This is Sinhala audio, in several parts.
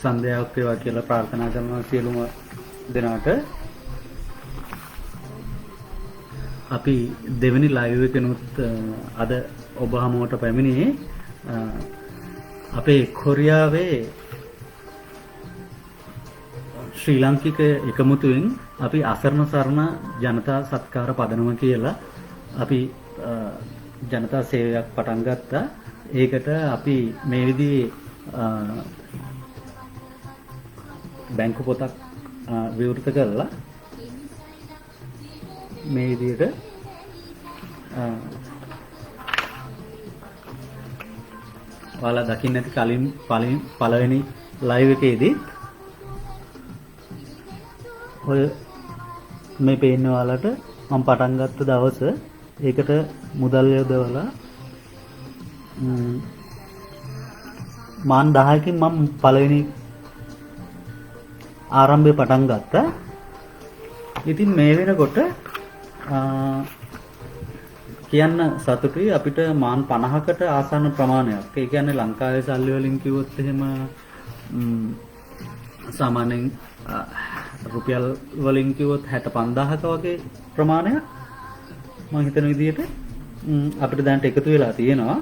සන්ධ්‍යාවක් වේවා කියලා ප්‍රාර්ථනා කරනවා සියලුම දෙනාට. අපි දෙවෙනි ලයිව් එකනොත් අද ඔබ හමුවට පැමිණියේ අපේ කොරියාවේ ශ්‍රී ලාංකික එකමුතුවෙන් අපි අසරණ සරණ ජනතා සත්කාර පදනම කියලා අපි ජනතා සේවයක් පටන් ගත්තා. ඒකට අපි මේ විදිහේ බැංකු පොතක් විවෘත කරලා මේ විදිහට ඔයාලා දකින්න ඇති කලින් පළවෙනි ලයිව් එකේදී ඔය මේ පේන්න ඔයාලට මම පටන් ගත්ත දවස ඒකට මුදල් යොදවලා මාන් 10කින් මම පළවෙනි ආරම්භය පටන් ගත්තා. ඉතින් මේ වෙනකොට කියන්න සතුටුයි අපිට මාන් 50කට ආසන්න ප්‍රමාණයක්. ඒ කියන්නේ ලංකාවේ සල්ලි වලින් කිව්වොත් එහෙම සාමාන්‍යයෙන් රුපියල් වලින් කිව්වොත් 65000ක වගේ ප්‍රමාණයක් මම හිතන විදිහට අපිට දැනට එකතු වෙලා තියෙනවා.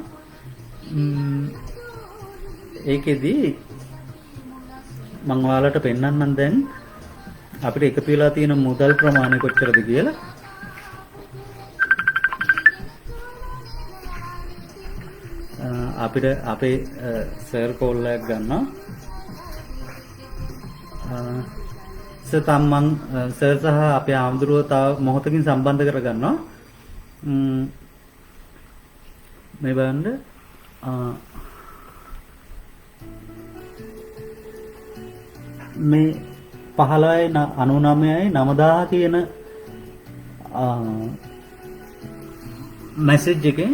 ඒකෙදි මම ඔයාලට පෙන්නන්නම් දැන් අපිට එකතු වෙලා තියෙන මුදල් ප්‍රමාණය කොච්චරද කියලා. අපිට අපේ සර් කෝල් එකක් ගන්නවා. සර් සර් සහ අපේ ආම්දුරුව තව මොහොතකින් සම්බන්ධ කරගන්නවා. මේ බලන්න මේ 1599යි 9000 කියන මැසේජ් එකෙන්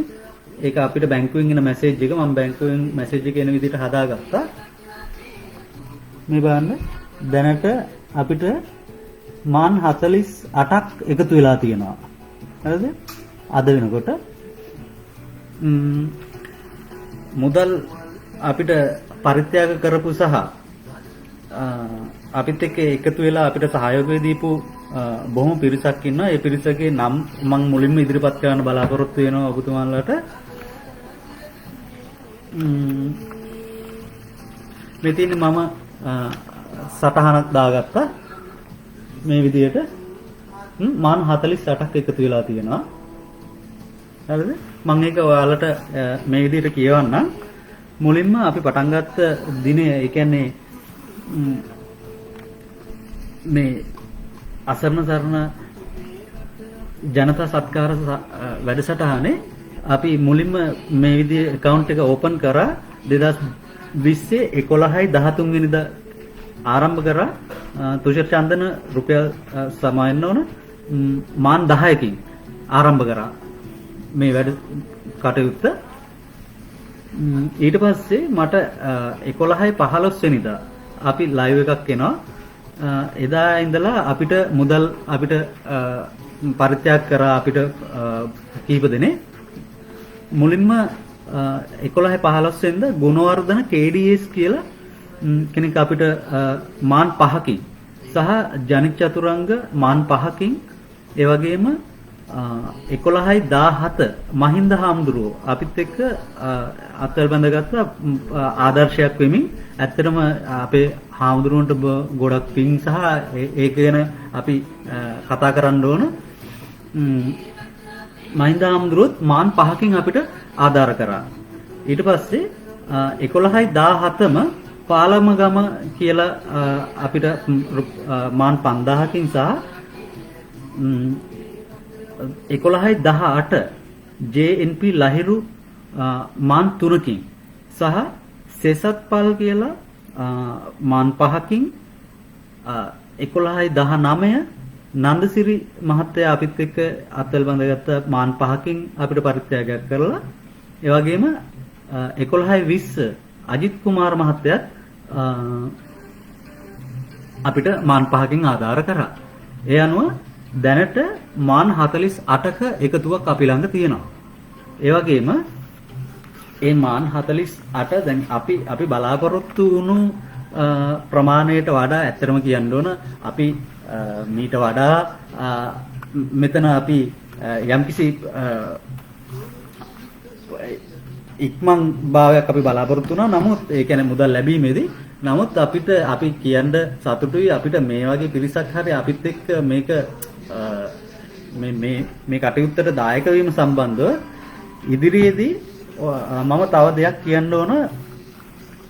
ඒක අපිට බැංකුවෙන් එන මැසේජ් එක මම බැංකුවෙන් මැසේජ් එක එන විදිහට හදාගත්තා. මේ බලන්න දැනට අපිට මාන් 48ක් එකතු වෙලා තියෙනවා. හරිද? අද වෙනකොට මුදල් අපිට පරිත්‍යාග කරපු සහ අපිත් එක්ක එකතු වෙලා අපිට සහයෝගය දීපු බොහොම පිරිසක් ඉන්නවා. ඒ පිරිසගේ නම් මම මුලින්ම ඉදිරිපත් කරන්න බලාපොරොත්තු වෙනවා ඔබතුමාලට. මෙතන මම සටහනක් දාගත්තා. මේ විදිහට මාන 48ක් එකතු වෙලා තියෙනවා. හරිද? මම ඒක ඔයාලට මේ විදිහට කියවන්නම්. මුලින්ම අපි පටන් ගත්ත දිනය ඒ කියන්නේ මේ අසරණ සරණ ජනතා සත්කාර වැඩසටහනේ අපි මුලින්ම මේ විදිහේ account එක open කරා 2020 11/13 වෙනිදා ආරම්භ කරා. තුෂාර චන්දන රුපියල් සමායන්න ඕන මාන් 10කින් ආරම්භ කරා මේ වැඩ කටයුත්ත. ඊට පස්සේ මට 11/15 වෙනිදා අපි ලයිව් එකක් එනවා. එදා ඉඳලා අපිට මුදල් අපිට පරිත්‍යාග කරා අපිට කීප දෙනේ. මුලින්ම 11/15 වෙනිදා ගුණවර්ධන KDS කියලා කෙනෙක් අපිට මාන් 5කින් සහ ජනිත් චතුරංග මාන් 5කින් ඒ වගේම 11/17 මහින්ද හාමුදුරුවෝ අපිත් එක්ක අත්වල බැඳගත්ත ආදර්ශයක් වෙමින් ඇත්තටම අපේ හාමුදුරුවන්ට ගොඩක් පිං සහ ඒක ගැන අපි කතා කරන්න ඕන. මහින්ද හාමුදුරුවොත් මාන් 5කින් අපිට ආධාර කරා. ඊට පස්සේ 11/17ම පාලමගම කියලා අපිට මාන් 5000කින් සහ 11/18 JNP ලහිරු මාන් 3කින් සහ සෙසත්පල් කියලා මාන් 5කින් 11/19 නන්දසිරි මහත්තයා අපිත් එක්ක අත්වල බඳගත්ත මාන් 5කින් අපිට පරිත්‍යාගයක් කරලා ඒ වගේම 11/20 අජිත් කුමාර මහත්තයත් අපිට මාන් 5කින් ආධාර කරා. ඒ අනුව දැනට මාන් 48ක එකතුවක් අපි ළඟ තියෙනවා. ඒ වගේම ඒ මාන් 48 දැන් අපි බලාපොරොත්තු වුණු ප්‍රමාණයට වඩා ඇත්තටම කියන්න ඕන අපි මීට වඩා මෙතන අපි යම්කිසි ඉක්මන් භාවයක් අපි බලාපොරොත්තු වුණා. නමුත් ඒ කියන්නේ මුදල් ලැබීමේදී නමුත් අපිට අපි කියන්න සතුටුයි අපිට මේ වගේ පිරිසක් හරි අපිත් එක්ක මේක මේ කටයුත්තට දායක වීම සම්බන්ධව ඉදිරියේදී මම තව දෙයක් කියන්න ඕන.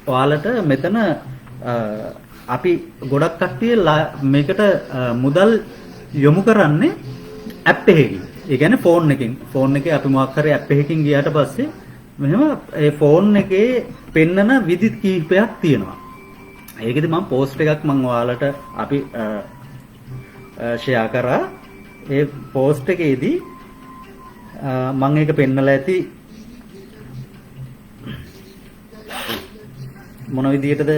ඔයාලට මෙතන අපි ගොඩක් කට්ටිය මේකට මුදල් යොමු කරන්නේ ඇප් එකකින්. ඒ කියන්නේ ෆෝන් එකකින්. ෆෝන් එකේ අපි මොකක් හරි ඇප් එකකින් ගියාට පස්සේ මෙහෙම ඒ ෆෝන් එකේ පෙන්නන විදි කීපයක් තියෙනවා. ඒකෙදි මම පෝස්ට් එකක් මම ඔයාලට අපි ෂෙයා කරා. ඒ පෝස්ට් එකේදී මම ඒක පෙන්නලා ඇති මොන විදියටද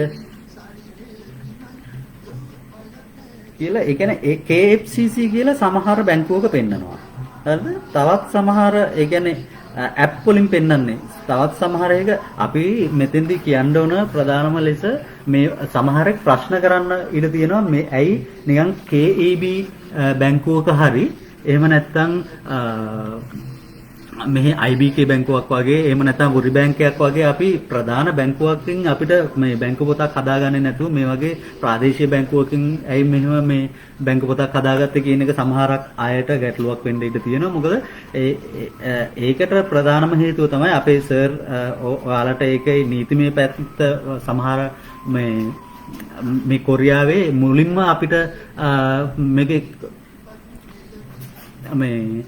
කියලා. ඒ කියන්නේ KFCC කියලා සමහර බැංකුවක පෙන්නනවා. හරිද? තවත් සමහර ඒ කියන්නේ ඇප් වලින් පෙන්වන්නේ. තවත් සමහර එක අපි මෙතෙන්දී කියන්න ඕන ප්‍රධානම ලෙස මේ සමහරෙක් ප්‍රශ්න කරන්න ඉඩ තියෙනවා මේ ඇයි නිකන් KAB බැංකුවක හරි එහෙම නැත්නම් මෙහි IBK බැංකුවක් වගේ එහෙම නැත්නම් වුරි බැංකයක් වගේ අපි ප්‍රධාන බැංකුවකින් අපිට මේ බැංකු පොතක් හදාගන්නේ නැතුව මේ වගේ ප්‍රාදේශීය බැංකුවකින් ඇයි මෙහෙම මේ බැංකු පොතක් හදාගත්තේ කියන එක සමහරක් අයට ගැටලුවක් වෙන්න ඉඩ තියෙනවා. මොකද ඒකට ප්‍රධානම හේතුව තමයි අපේ සර් ඔයාලට ඒකේ නීතිමය පැත්ත සමහර මේ කොරියාවේ මුලින්ම අපිට මේකේ මේ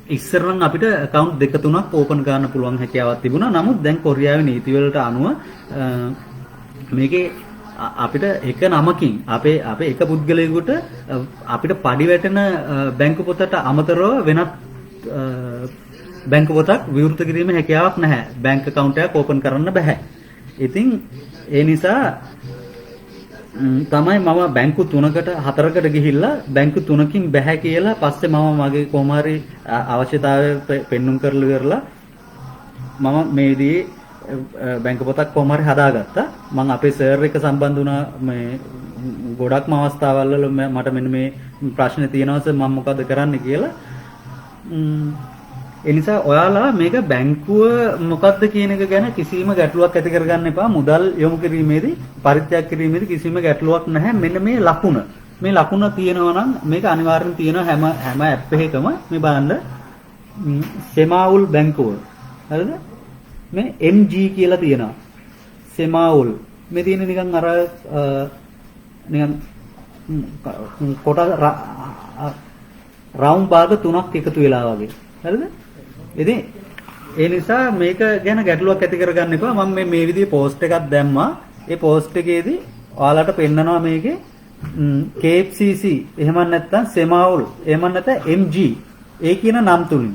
ඉස්සර නම් අපිට account දෙක තුනක් open කරන්න පුළුවන් හැකියාවක් තිබුණා. නමුත් දැන් කොරියාවේ නීති වලට අනුව මේකේ අපිට එක නමකින් අපේ එක පුද්ගලයෙකුට අපිට පඩි වැටෙන බැංකු පොතට අමතරව වෙනත් බැංකු පොතක් විවෘත කිරීමේ හැකියාවක් නැහැ. බැංක් account එකක් open කරන්න බෑ. ඉතින් ඒ නිසා තමයි මම බැංකු 3කට 4කට ගිහිල්ලා බැංකු 3කින් බෑ කියලා පස්සේ මම මගේ කොහොම හරි අවශ්‍යතාවය පෙන්눔 කරලා මම මේ විදිහේ බැංකු පොතක් කොහොම හරි හදාගත්තා. මම අපේ සර් එක්ක සම්බන්ධ වුණා. මේ ගොඩක්ම අවස්ථාවල් වල මට මෙන්න මේ ප්‍රශ්නේ තියෙනවා සර් මම මොකද කරන්න කියලා. ඒ නිසා ඔයාලා මේක බැංකුව මොකක්ද කියන එක ගැන කිසිම ගැටලුවක් ඇති කරගන්න එපා. මුදල් යොමු කිරීමේදී පරිත්‍යාග කිරීමේදී කිසිම ගැටලුවක් නැහැ. මෙන්න මේ ලකුණ. මේ ලකුණ තියෙනවා නම් මේක අනිවාර්යෙන් තියෙනවා හැම ඇප් එකකම. මේ බලන්න සෙමාවුල් බැංකුව. හරිද? මේ MG කියලා තියෙනවා. සෙමාවුල්. මේ තියෙන නිකන් අර නිකන් කොට රවුම් භාග තුනක් එකතු වෙලා වගේ. හරිද? ඉතින් ඒ නිසා මේක ගැන ගැටලුවක් ඇති කරගන්න එපා. මම මේ විදිහේ පෝස්ට් එකක් දැම්මා. ඒ පෝස්ට් එකේදී ඔයාලට පෙන්නනවා මේකේ KFCC එහෙම නැත්නම් සෙමාවුල් එහෙම නැත්නම් MG ඒ කියන නම් තුලින්.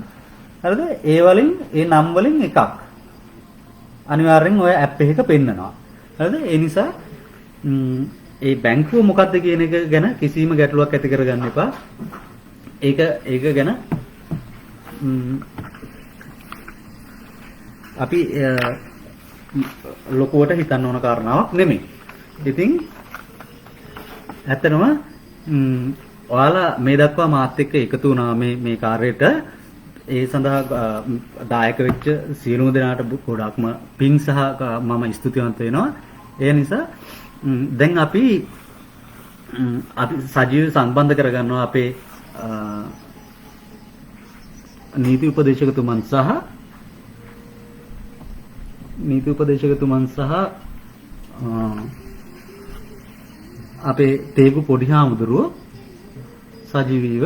හරිද? ඒ වලින් ඒ නම් වලින් එකක්. අනිවාර්යෙන් ඔය ඇප් එකක පෙන්නනවා. හරිද? ඒ නිසා ඒ බැංකුව මොකක්ද කියන එක ගැන කිසිම ගැටලුවක් ඇති කරගන්න එපා. ඒක ගැන අපි ලොකුවට හිතන්න ඕන කාරණාවක් නෙමෙයි. ඉතින් ඇත්තටම ඔයාලා මේ දක්වා මාත් එක්ක එකතු වුණා මේ කාර්යයට. ඒ සඳහා දායක වෙච්ච සියලුම දෙනාට ගොඩක්ම පිං සහ මම ස්තුතිවන්ත වෙනවා. ඒ නිසා දැන් අපි සජීව සම්බන්ධ කරගන්නවා අපේ නීති උපදේශකතුමන් සහ අපේ තේගු පොඩි හාමුදුරුවෝ සජීවීව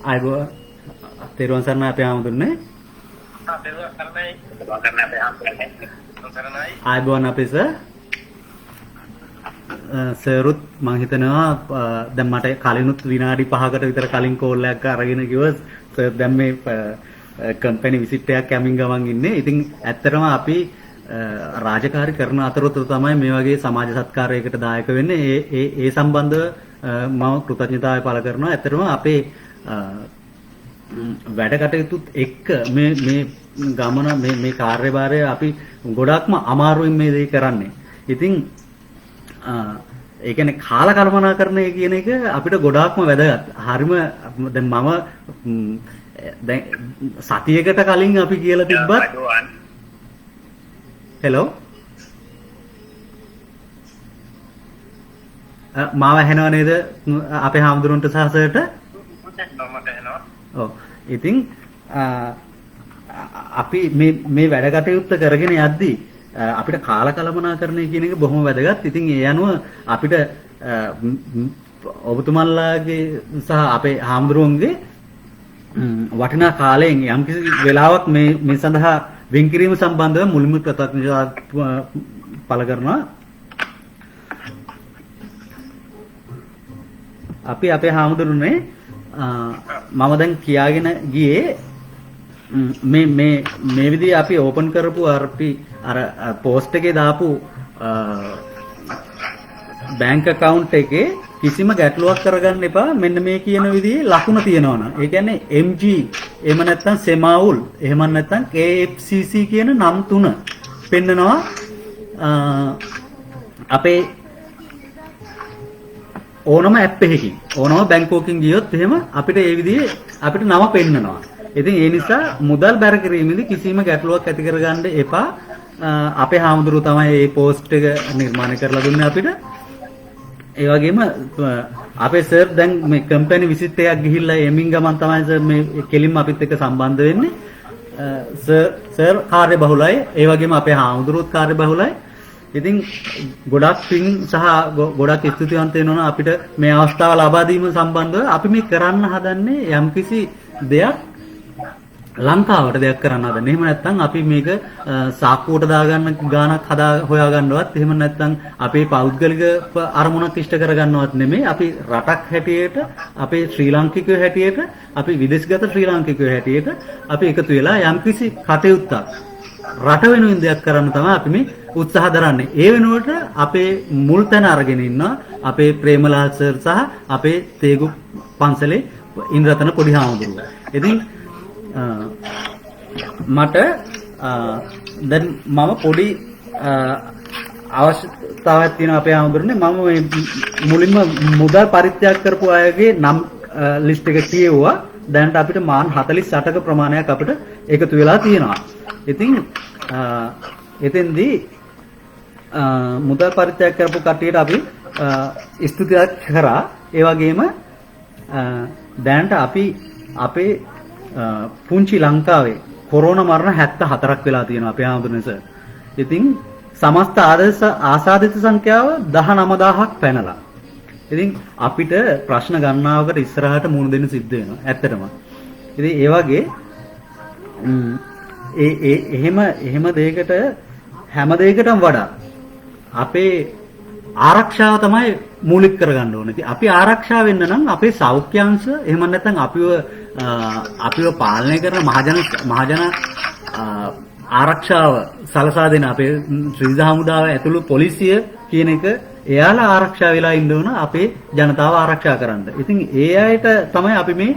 අයබෝ තෙරුවන් සරණයි අපේ හාමුදුරනේ. අයබෝන් අපේ සරුත් මම හිතනවා දැන් මට කලිනුත් විනාඩි 5කට විතර කලින් කෝල් එකක් අරගෙන කිව්වා සර් දැන් මේ කම්පැනි විසිට් එකක් යමින් ගමන් ඉන්නේ. ඉතින් ඇත්තටම අපි රාජකාරී කරන අතරතුර තමයි මේ වගේ සමාජ සත්කාරයකට දායක වෙන්නේ. ඒ සම්බන්ධව මම කෘතඥතාවය පළ කරනවා. ඇත්තටම අපේ වැඩ කටයුතුත් එක්ක මේ ගමන මේ කාර්යභාරය අපි ගොඩක්ම අමාරුවෙන් මේ දේ කරන්නේ. ඉතින් ඒ කියන්නේ කාලකල්පනාකරණය කියන එක අපිට ගොඩාක්ම වැදගත්. හරිම දැන් මම දැන් සතියකට කලින් අපි කියලා තිබ්බත් හෙලෝ මාව ඇහෙනව නේද අපේ හාමුදුරන්ට සහ සර්ට? ඔව්. ඉතින් අපි මේ වැඩ කටයුත්ත කරගෙන යද්දී අපිට කාලකලමනාකරණය කියන එක බොහොම වැදගත්. ඉතින් ඒ අනුව අපිට ඔබතුමන්ලාගේ සහ අපේ හාමුදුරුවන්ගේ වටිනා කාලයෙන් යම්කිසි වෙලාවක් මේ සඳහා වෙන් කිරීම සම්බන්ධව මුලින්ම කෘතඥතාවය පළ කරනවා. අපි අපේ හාමුදුරුවනේ මම දැන් කියාගෙන ගියේ මේ විදිහේ අපි ඕපන් කරපු අර පෝස්ට් එකේ දාපු බැංක් account එකේ කිසිම ගැටලුවක් කරගන්න එපා. මෙන්න මේ කියන විදිහේ ලකුණ තියෙනවනම්. ඒ කියන්නේ MG එහෙම නැත්නම් සෙමාවුල් එහෙම නැත්නම් KFCC කියන නම් තුන පෙන්නනවා අපේ ඕනම ඇප් එකකින් ඕනම බැංකුවකින් ගියොත් එහෙම අපිට ඒ විදිහේ අපිට නම පෙන්නනවා. ඉතින් ඒ නිසා මුදල් බැර කිරීමේදී කිසිම ගැටලුවක් ඇති කරගන්න එපා. අපේ හාමුදුරුවෝ තමයි මේ පෝස්ට් එක නිර්මාණය කරලා දුන්නේ අපිට. ඒ වගේම අපේ සර් දැන් මේ කම්පැනි විසිට් එකක් ගිහිල්ලා එමින් ගමන් තමයි සර් මේ කෙලින්ම අපිත් එක්ක සම්බන්ධ වෙන්නේ. සර් කාර්යබහුලයි. ඒ වගේම අපේ හාමුදුරුවෝත් කාර්යබහුලයි. ඉතින් ගොඩක් පින් සහ ගොඩක් ස්තුතිවන්ත වෙනවා අපිට මේ අවස්ථාව ලබා දීම සම්බන්ධව. අපි මේ කරන්න හදන්නේ යම්කිසි දෙයක් ලංකාවට දෙයක් කරන්න හදන්නේ. එහෙම නැත්නම් අපි මේක සාක්කුවට දාගන්න ගානක් හොයා ගන්නවත් එහෙම නැත්නම් අපේ පෞද්ගලික අරමුණක් ඉෂ්ට කරගන්නවත් නෙමෙයි. අපි රටක් හැටියට අපේ ශ්‍රී ලාංකිකයෝ හැටියට අපි විදේශගත ශ්‍රී ලාංකිකයෝ හැටියට අපි එකතු වෙලා යම්කිසි කටයුත්තක් රට වෙනුවෙන් දෙයක් කරන්න තමයි අපි මේ උත්සාහ දරන්නේ. ඒ වෙනුවට අපේ මුල් තැන අරගෙන ඉන්නවා අපේ ප්‍රේමලාල් සර් සහ අපේ තේගු පන්සලේ ඉන්ද්‍රතන පොඩි හාමුදුරුවෝ. ඉතින් මට දැන් මම පොඩි අවශ්‍යතාවයක් තියෙනවා අපේ හාමුදුරනේ. මම මුලින්ම මුදල් පරිත්‍යාග කරපු අයගේ නම් ලිස්ට් එක කියෙව්වා. දැනට අපිට මාන 48ක ප්‍රමාණයක් අපිට එකතු වෙලා තියෙනවා. ඉතින් එතෙන්දී මුදල් පරිත්‍යාග කරපු කට්ටියට අපි ස්තුතියක් කරා. ඒ වගේම දැනට අපි අපේ පුංචි ලංකාවේ කොරෝනා මරණ 74ක් වෙලා තියෙනවා අපේ ආන්දරනේ සර්. ඉතින් සමස්ත ආසාදිත සංඛ්‍යාව 19000ක් පැනලා. ඉතින් අපිට ප්‍රශ්න ගණනාවකට ඉස්සරහට මුහුණ දෙන්න සිද්ධ වෙනවා ඇත්තටම. ඉතින් ඒ වගේ එහෙම දෙයකට හැම දෙයකටම වඩා අපේ ආරක්ෂාව තමයි මූලික කරගන්න ඕනේ. ඉතින් අපි ආරක්ෂා වෙන්න නම් අපේ සෞඛ්‍ය අංශ එහෙම නැත්නම් අපිව පාලනය කරන මහජන ආරක්ෂාව සලසා දෙන අපේ ශ්‍රී හමුදාව ඇතුළු පොලිසිය කියන එක එයාලා ආරක්ෂා වෙලා ඉන්න ඕන අපේ ජනතාව ආරක්ෂා කරන්න. ඉතින් ඒ අයට තමයි අපි මේ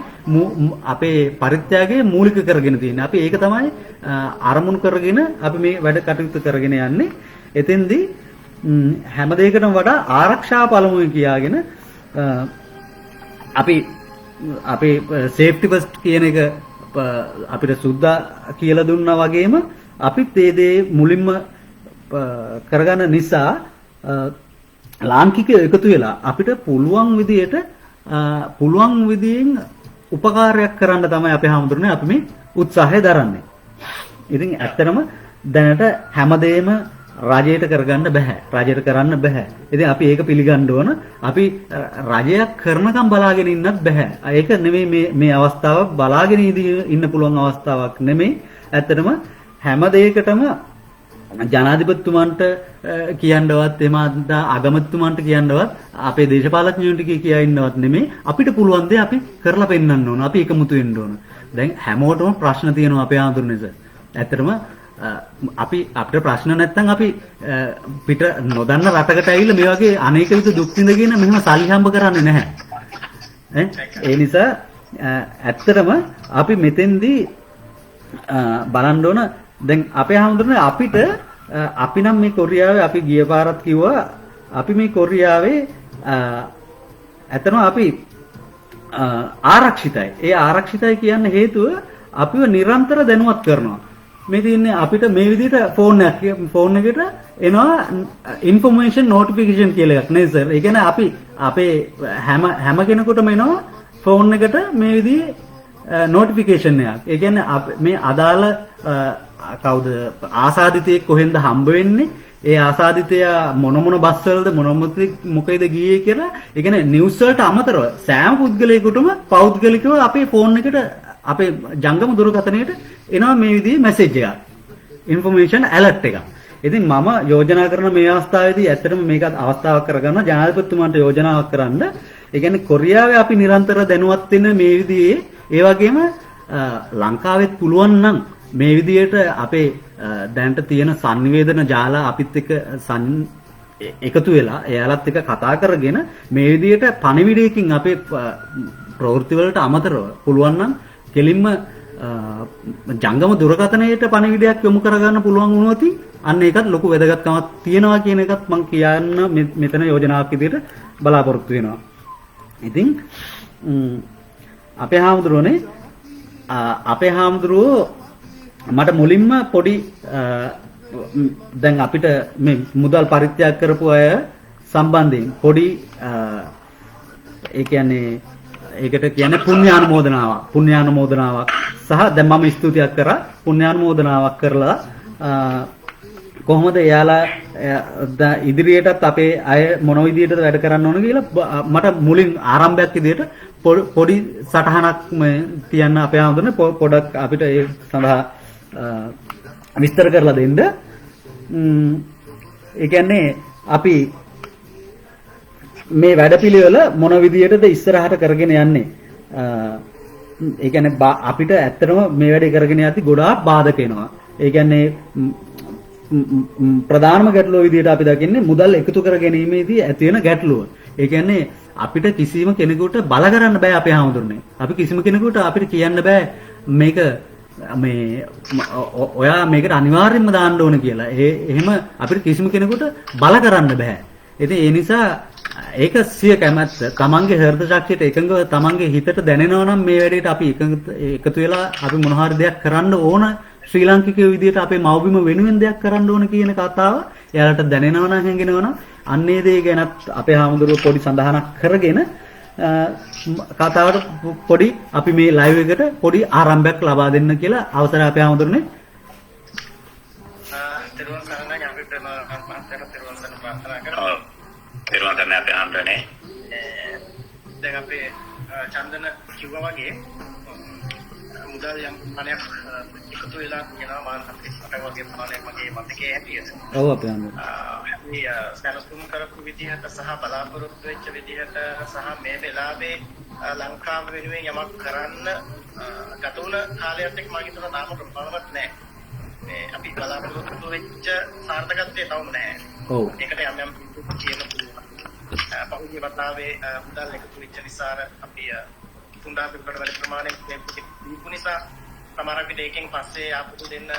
අපේ පරිත්‍යාගයේ මූලික කරගෙන තියෙන්නේ. අපි ඒක තමයි අරමුණු කරගෙන අපි මේ වැඩ කටයුතු කරගෙන යන්නේ. එතෙන්දී හැම දෙයකටම වඩා ආරක්ෂාව පළමුවෙන් කියාගෙන අපි සේෆ්ටි ෆස්ට් කියන එක අපිට සුද්දා කියලා දුන්නා වගේම අපිත් ඒ දේ මුලින්ම කරගන්න නිසා ලාංකිකයෝ එකතු වෙලා අපිට පුළුවන් විදියෙන් උපකාරයක් කරන්න තමයි අපේ හැමදෙරනේ අපි මේ උත්සාහය දරන්නේ. ඉතින් ඇත්තටම දැනට හැමදේම රජයට කරගන්න බෑ. රජයට කරන්න බෑ. ඉතින් අපි ඒක පිළිගන්න ඕන. අපි රජයක් කරනකම් බලාගෙන ඉන්නත් බෑ. ඒක නෙමෙයි මේ අවස්ථාව බලාගෙන ඉන්න පුළුවන් අවස්ථාවක් නෙමෙයි. ඇත්තටම හැම දෙයකටම ජනාධිපතිතුමන්ට කියන්නවත් එහෙම අගමැතිතුමන්ට කියන්නවත් අපේ දේශපාලඥයන්ට කියා ඉන්නවත් නෙමෙයි. අපිට පුළුවන් දේ අපි කරලා පෙන්නන්න ඕන. අපි එකමුතු වෙන්න ඕන. දැන් හැමෝටම ප්‍රශ්න තියෙනවා අපේ ආඳුරනේ සර්. ඇත්තටම අපි අපිට ප්‍රශ්න නැත්නම් අපි පිට නොදන්න රටකට ඇවිල්ලා මේ වගේ අනේක විද දුක් විඳගෙන මෙහෙම සල්ලි හම්බ කරන්නේ නැහැ. ඒ නිසා ඇත්තටම අපි මෙතෙන්දී බලන්න ඕන දැන් අපේ හැමෝටම අපිට අපි නම් මේ කොරියාවේ අපි ගිය පාරත් කිව්වා අපි මේ කොරියාවේ ඇත්තටම අපි ආරක්ෂිතයි. ඒ ආරක්ෂිතයි කියන්න හේතුව අපිව නිරන්තර දැනුවත් කරනවා. මේ තියන්නේ අපිට මේ විදිහට ෆෝන් එකට එනවා ইনফরমේෂන් নෝටිෆිකේෂන් කියලා එකක් නේද සර්? ඒ කියන්නේ අපි අපේ හැම කෙනෙකුටම එනවා ෆෝන් එකට මේ විදිහේ নෝටිෆිකේෂන් එකක්. ඒ කියන්නේ මේ අදාළ කවුද ආසාදිතයෙක් කොහෙන්ද හම්බ වෙන්නේ? ඒ ආසාදිතයා මොන බස් වලද මොකේද ගියේ කියලා ඒ කියන්නේ නිවුස් වලට අමතරව සෑම පුද්ගලයෙකුටම පෞද්ගලිකව අපේ ෆෝන් එකට අපේ ජංගම දුරකථනයට එනවා මේ විදිහේ මැසේජ් එකක්. ইনফরমේෂන් ඇලර්ට් එකක්. ඉතින් මම යෝජනා කරන මේ අවස්ථාවේදී ඇත්තටම මේක අවස්ථාවක් කරගන්න ජනාධිපතිතුමාට යෝජනාවක් කරන්න. ඒ කියන්නේ කොරියාවේ අපි නිරන්තර දැනුවත් වෙන මේ විදිහේ ඒ වගේම ලංකාවෙත් පුළුවන් නම් මේ විදිහට අපේ දැනට තියෙන සංනිවේදන ජාල අපිත් එක්ක එකතු වෙලා එයාලත් එක්ක කතා කරගෙන මේ විදිහට පණිවිඩයකින් අපේ ප්‍රවෘත්ති වලට අමතරව පුළුවන් නම් කෙලින්ම ජංගම දුරකථනයට පණිවිඩයක් යොමු කරගන්න පුළුවන් වුණොත් අන්න ඒකත් ලොකු වැදගත්කමක් තියෙනවා කියන එකත් මම කියන්න මෙතන යෝජනාවක් විදිහට බලාපොරොත්තු වෙනවා. ඉතින් අපේ හාමුදුරුවෝ මට මුලින්ම පොඩි දැන් අපිට මේ මුදල් පරිත්‍යාග කරපු අය සම්බන්ධයෙන් පොඩි ඒ කියන්නේ ඒකට කියන්නේ පුණ්‍යානුමෝදනාවක් සහ දැන් මම ස්තුතියක් කරා පුණ්‍යානුමෝදනාවක් කරලා කොහොමද එයාලා ඉදිරියටත් අපේ අය මොන විදිහටද වැඩ කරන්න ඕන කියලා මට මුලින් ආරම්භයක් විදිහට පොඩි සටහනක් තියන්න අපේ ආන්දරනේ පොඩක් අපිට ඒ සඳහා විස්තර කරලා දෙන්න. ඒ කියන්නේ අපි මේ වැඩපිළිවෙල මොන විදිහටද ඉස්සරහට කරගෙන යන්නේ? ඒ කියන්නේ අපිට ඇත්තටම මේ වැඩේ කරගෙන යද්දි ගොඩාක් බාධක එනවා. ඒ කියන්නේ ප්‍රධානම ගැටලුව විදිහට අපි දකින්නේ මුදල් එකතු කර ගැනීමේදී ඇති වෙන ගැටලුව. ඒ කියන්නේ අපිට කිසිම කෙනෙකුට බල කරන්න බෑ අපේ හැමෝටම. අපි කිසිම කෙනෙකුට අපිට කියන්න බෑ මේක මේ ඔයා මේකට අනිවාර්යයෙන්ම දාන්න ඕන කියලා. එහෙම අපිට කිසිම කෙනෙකුට බල කරන්න බෑ. ඉතින් ඒ නිසා ඒක සිය කැමැත්ත තමන්ගේ හෘද ශක්තියට එකඟව තමන්ගේ හිතට දැනෙනවා නම් මේ වැඩේට අපි එකතු වෙලා අපි මොන හරි දෙයක් කරන්න ඕන ශ්‍රී ලාංකිකයෝ විදිහට අපේ මව්බිම වෙනුවෙන් දෙයක් කරන්න ඕන කියන කතාව එයාලට දැනෙනවා නම් හැඟෙනවා නම් අන්නේ දේ ගැනත් අපේ හාමුදුරුවෝ පොඩි සඳහනක් කරගෙන කතාවට පොඩි අපි මේ ලයිව් එකට පොඩි ආරම්භයක් ලබා දෙන්න කියලා අවසරය අපේ හාමුදුරනේ. තෙරුවන් සරණයි අපිට මහත්තයාට තෙරුවන් සරණ ප්‍රාර්ථනා කරනවා. තෙරුවන් සරණයි අපේ හාමුදුරනේ. දැන් අපේ චන්දන කිව්වා වගේ මුදල් යම් ප්‍රමාණයක් එකතු වෙලා කියනවා මානසික වගේ ප්‍රමාණයක් මගේ මතකයේ හැටියට. ඔව් අපේ හාමුදුරනේ. අපි සැලසුම් කරපු විදිහට සහ බලාපොරොත්තු වෙච්ච විදිහට සහ මේ වෙලාවේ ලංකාව වෙනුවෙන් යමක් කරන්න ගත වුණ කාලයත් එක්ක මගේ තව තාම ප්‍රමාණවත් නැහැ. මේ අපි බලාපොරොත්තු වෙච්ච සාර්ථකත්වය තවම නැහැ. ඔව්. ඒකට යම් කියන පුළුවන්. පහුගිය වතාවේ මුදල් එකතු වෙච්ච නිසා අපි 3000 කට වැඩි ප්‍රමාණයක් දීපු නිසා සමහර විට ඒකෙන් පස්සේ ආපහු දෙන්න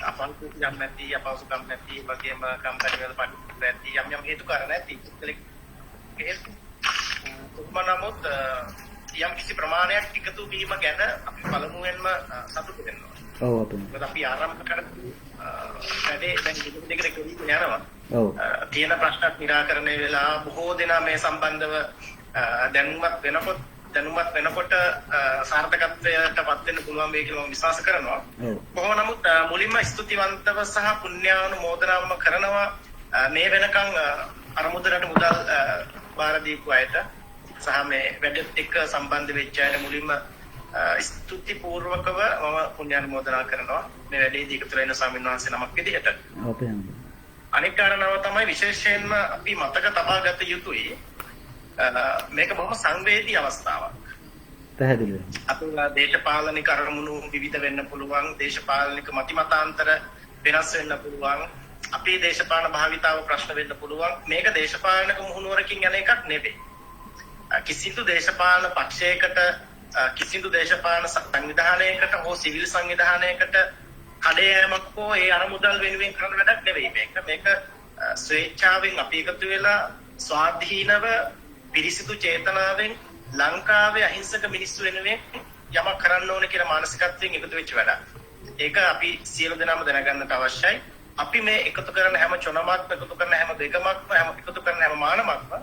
අපන්තු යම් නැති අපහසුකම් නැති වගේම කම්පැනි වල පටු නැති යම් හේතු කාරණා නැති නමුත් යම් කිසි ප්‍රමාණයක් එකතු වීම ගැන අපි පළමුවෙන්ම සතුටු වෙනවා. ඔව් අපේ. මොකද අපි ආරම්භ කරපු වැඩේ දැන් දෙකට කෙලින් යනවා. ඔව්. තියෙන ප්‍රශ්න निराකරණය වෙලා බොහෝ දෙනා මේ සම්බන්ධව දැනුමත් වෙනකොට සාර්ථකත්වයටපත් වෙන්න පුළුවන් වෙයි කියලා මම විශ්වාස කරනවා. කොහොම නමුත් මුලින්ම ස්තුතිවන්තව සහ පුණ්‍යානුමෝදනාවම කරනවා මේ වෙනකන් අරමුදලට මුදල් බාර දීපු අයට සහ මේ වැඩත් එක්ක සම්බන්ධ වෙච්ච අයට මුලින්ම ස්තුති පූර්වකව මම පුණ්‍යානුමෝදනා කරනවා මේ වැඩේදී එකතු වෙන ස්වාමීන් වහන්සේ නමක් විදිහට. අනෙක් කාරණාව තමයි විශේෂයෙන්ම අපි මතක තබා ගත යුතුයි මේක බොහොම සංවේදී අවස්ථාවක්. පැහැදිලි වෙනවා. අපේ දේශපාලනික අරමුණු විවිධ වෙන්න පුළුවන්, දේශපාලනික මතිමතාන්තර වෙනස් වෙන්න පුළුවන්, අපේ දේශපාලන භාවිතාව ප්‍රශ්න වෙන්න පුළුවන්. මේක දේශපාලනික මුහුණුවරකින් යන එකක් නෙවෙයි. කිසිදු දේශපාලන පක්ෂයකට, කිසිදු දේශපාලන සංවිධානයකට හෝ සිවිල් සංවිධානයකට කඩයමක් හෝ ඒ අරමුදල් වෙනුවෙන් කරන වැඩක් නෙවෙයි මේක. මේක ස්වේච්ඡාවෙන් අපි එකතු වෙලා ස්වාධීනව පිරිසිදු චේතනාවෙන් ලංකාවේ අහිංසක මිනිස්සු වෙනුවෙන් යමක් කරන්න ඕන කියලා මානසිකත්වයෙන් එකතු වෙච්ච වැඩක්. ඒක අපි සියලු දෙනාම දැනගන්නට අවශ්‍යයි. අපි මේ එකතු කරන හැම චොනමක්ම, එකතු කරන හැම දෙකමක්ම, එකතු කරන හැම මානමක්ම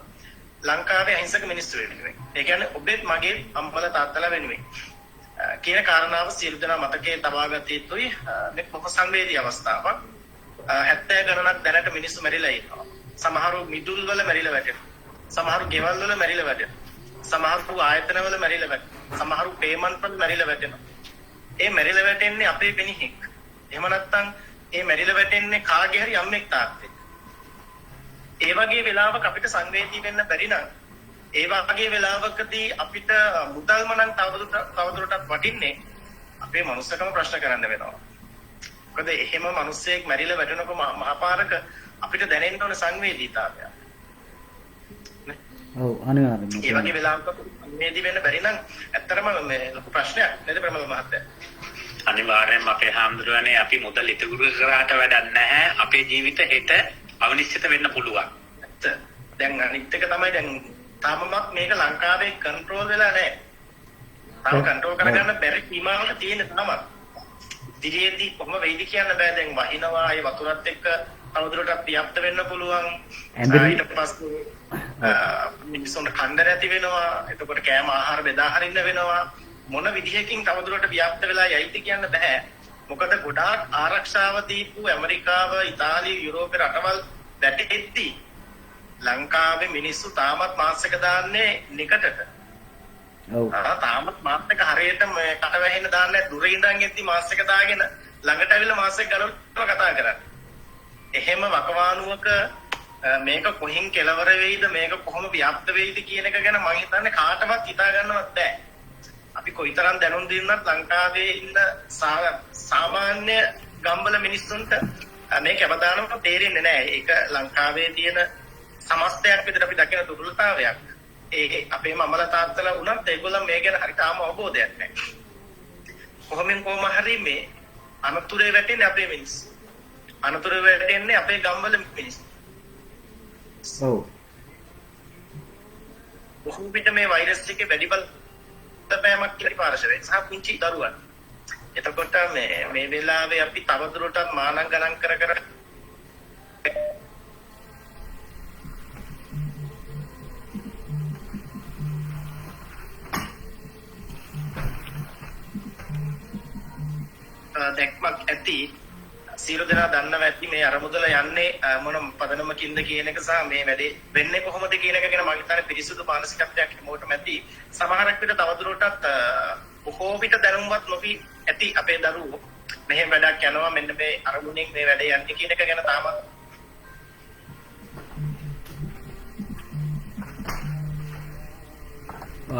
ලංකාවේ අහිංසක මිනිස්සු වෙනුවෙන්. ඒ කියන්නේ ඔබෙත් මගේ අම්මලා තාත්තලා වෙනුවෙන්. කියන කාරණාව සියලු දෙනා මතකයේ තබා ගත යුතුයි. මේ බොහෝ සංවේදී අවස්ථාවක්. 70 ගණනක් දැනට මිනිස්සු මැරිලා ඉන්නවා. සමහරු මිදුල් වල මැරිලා වැටෙනවා. සමහරු ගෙවල් වල මැරිලා වැටෙනවා. සමහරු ආයතන වල මැරිලා වැටෙනවා. සමහරු පේමන්ට් වල මැරිලා වැටෙනවා. ඒ මැරිලා වැටෙන්නේ අපේ වෙනිහෙක්. එහෙම නැත්නම් ඒ මැරිලා වැටෙන්නේ කාගේ හරි අම්මෙක් තාත්තෙක්. ඒ වගේ වෙලාවක අපිට සංවේදී වෙන්න බැරි නම්, ඒ වගේ වෙලාවකදී අපිට මුදල්ම නම් තවදුරටත් වටින්නේ අපේ මනුස්සකම ප්‍රශ්න කරන්න වෙනවා. මොකද එහෙම මිනිස්සෙක් මැරිලා වැටෙනකො මහපාරක අපිට දැනෙන්න ඕන සංවේදීතාවය. ඔව් අනිවාර්යෙන්ම. ඒ වගේ වෙලාවක සංවේදී වෙන්න බැරි නම් ඇත්තටම මේ ලොකු ප්‍රශ්නයක් නේද ප්‍රමල මහත්තයා? අනිවාර්යෙන්ම අපේ හාමුදුරනේ අපි මුදල් ඉතුරු කරාට වැඩක් නැහැ. අපේ ජීවිත හෙට අවිනිශ්චිත වෙන්න පුළුවන්. දැන් අනිත් එක තමයි දැන් තාමත් මේක ලංකාවේ කන්ට්‍රෝල් වෙලා නැහැ. තාම කන්ට්‍රෝල් කරගන්න බැරි සීමාවක තියෙන තාමත්. දිගේදී කොහොම වෙයිද කියන්න බෑ. දැන් වහිනවා ඒ වතුරත් එක්ක තවදුරටත් ව්‍යාප්ත වෙන්න පුළුවන්. ඊට පස්සේ මිනිස්සුන්ට කණ්ඩ නැති වෙනවා. එතකොට කෑම ආහාර බෙදා හරින්න වෙනවා. මොන විදිහකින් තවදුරට ව්‍යාප්ත වෙලා යයිද කියන්න බෑ. මොකද ගොඩාක් ආරක්ෂාව දීපු ඇමරිකාව, ඉතාලිය, යුරෝපේ රටවල් වැටෙද්දී ලංකාවේ මිනිස්සු තාමත් මාස් එක දාන්නේ නිකටට. ඔව්. තාමත් මාස් එක හරියට කට වැහෙන්න දාන්නේ දුර ඉඳන් එද්දි මාස් එක දාගෙන ළඟට ඇවිල්ලා මාස් එක ගලවලා කතා කරන්නේ. එහෙම වකවානුවක මේක කොහින් කෙලවර වෙයිද, මේක කොහොම ව්‍යාප්ත වෙයිද කියන එක ගැන මම හිතන්නේ කාටවත් හිතා ගන්නවත් බෑ. අපි කොයිතරම් දැනුම් දෙන්නත් ලංකාවේ ඉන්න සාමාන්‍ය ගම්බල මිනිස්සුන්ට මේක අවදානම තේරෙන්නේ නැහැ. ඒක ලංකාවේ තියෙන සමස්තයක් විදිහට අපි දකින දුර්වලතාවයක්. ඒ අපේ මමලා තාත්තලා වුණත් ඒගොල්ලන් මේ ගැන හරියට ආම අවබෝධයක් නැහැ. කොහොම හරි මේ අනතුරේ වැටෙන්නේ අපේ මිනිස්සු. අනතුරේ වැටෙන්නේ අපේ ගම්වල මිනිස්සු. ඔව්. බොහෝ විට මේ වෛරස් එකේ වැඩි බලපෑමක් කියලා පාර්ශවයෙන් සහ පුංචි දරුවන්. එතකොට මේ වෙලාවේ අපි තවදුරටත් මානං ගණන් කර දැක්මක් ඇති. සියලු දෙනා දන්නවා ඇති මේ අරමුදල යන්නේ මොන පදනමකින්ද කියන එක සහ මේ වැඩේ වෙන්නේ කොහොමද කියන එක ගැන මම හිතන්නේ පිරිසුදු මානසිකත්වයක් හැමෝටම ඇති. සමහරක් විට තවදුරටත් බොහෝ විට දැනුම්වත් නොවි ඇති අපේ දරුවෝ මෙහෙම වැඩක් යනවා මෙන්න මේ අරමුණෙන් මේ වැඩේ යන්නේ කියන එක ගැන තාමත්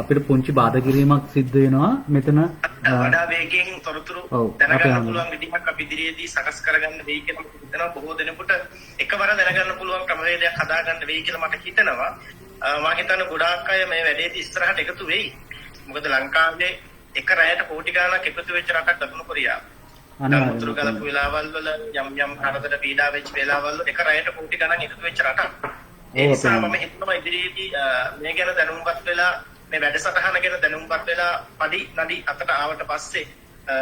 අපිට පුංචි බාධා කිරීමක් සිද්ධ වෙනවා මෙතන. වඩා වේගයෙන් තොරතුරු දැනගන්න පුළුවන් විදිහක් අපි ඉදිරියේදී සකස් කරගන්න වෙයි කියලා මම හිතනවා. බොහෝ දෙනෙකුට එකවර දැනගන්න පුළුවන් ක්‍රමවේදයක් හදාගන්න වෙයි කියලා මට හිතෙනවා. මම හිතන්නේ ගොඩාක් අය මේ වැඩේදී ඉස්සරහට එකතු වෙයි. මොකද ලංකාවේ එක රැයට කෝටි ගණනක් එකතු වෙච්ච රටක් දකුණු කොරියාව. අනුතුරු ගලපු වෙලාවල් වල යම් කරදර පීඩා වෙච්ච වෙලාවල් වල එක රැයට කෝටි ගණන් එකතු වෙච්ච රටක්. ඒ නිසා මම හිතනවා ඉදිරියේදී මේ ගැන දැනුම්පත් වෙලා මේ වැඩසටහන ගැන දැනුම්පත් වෙලා පඩි නඩි අතට ආවට පස්සේ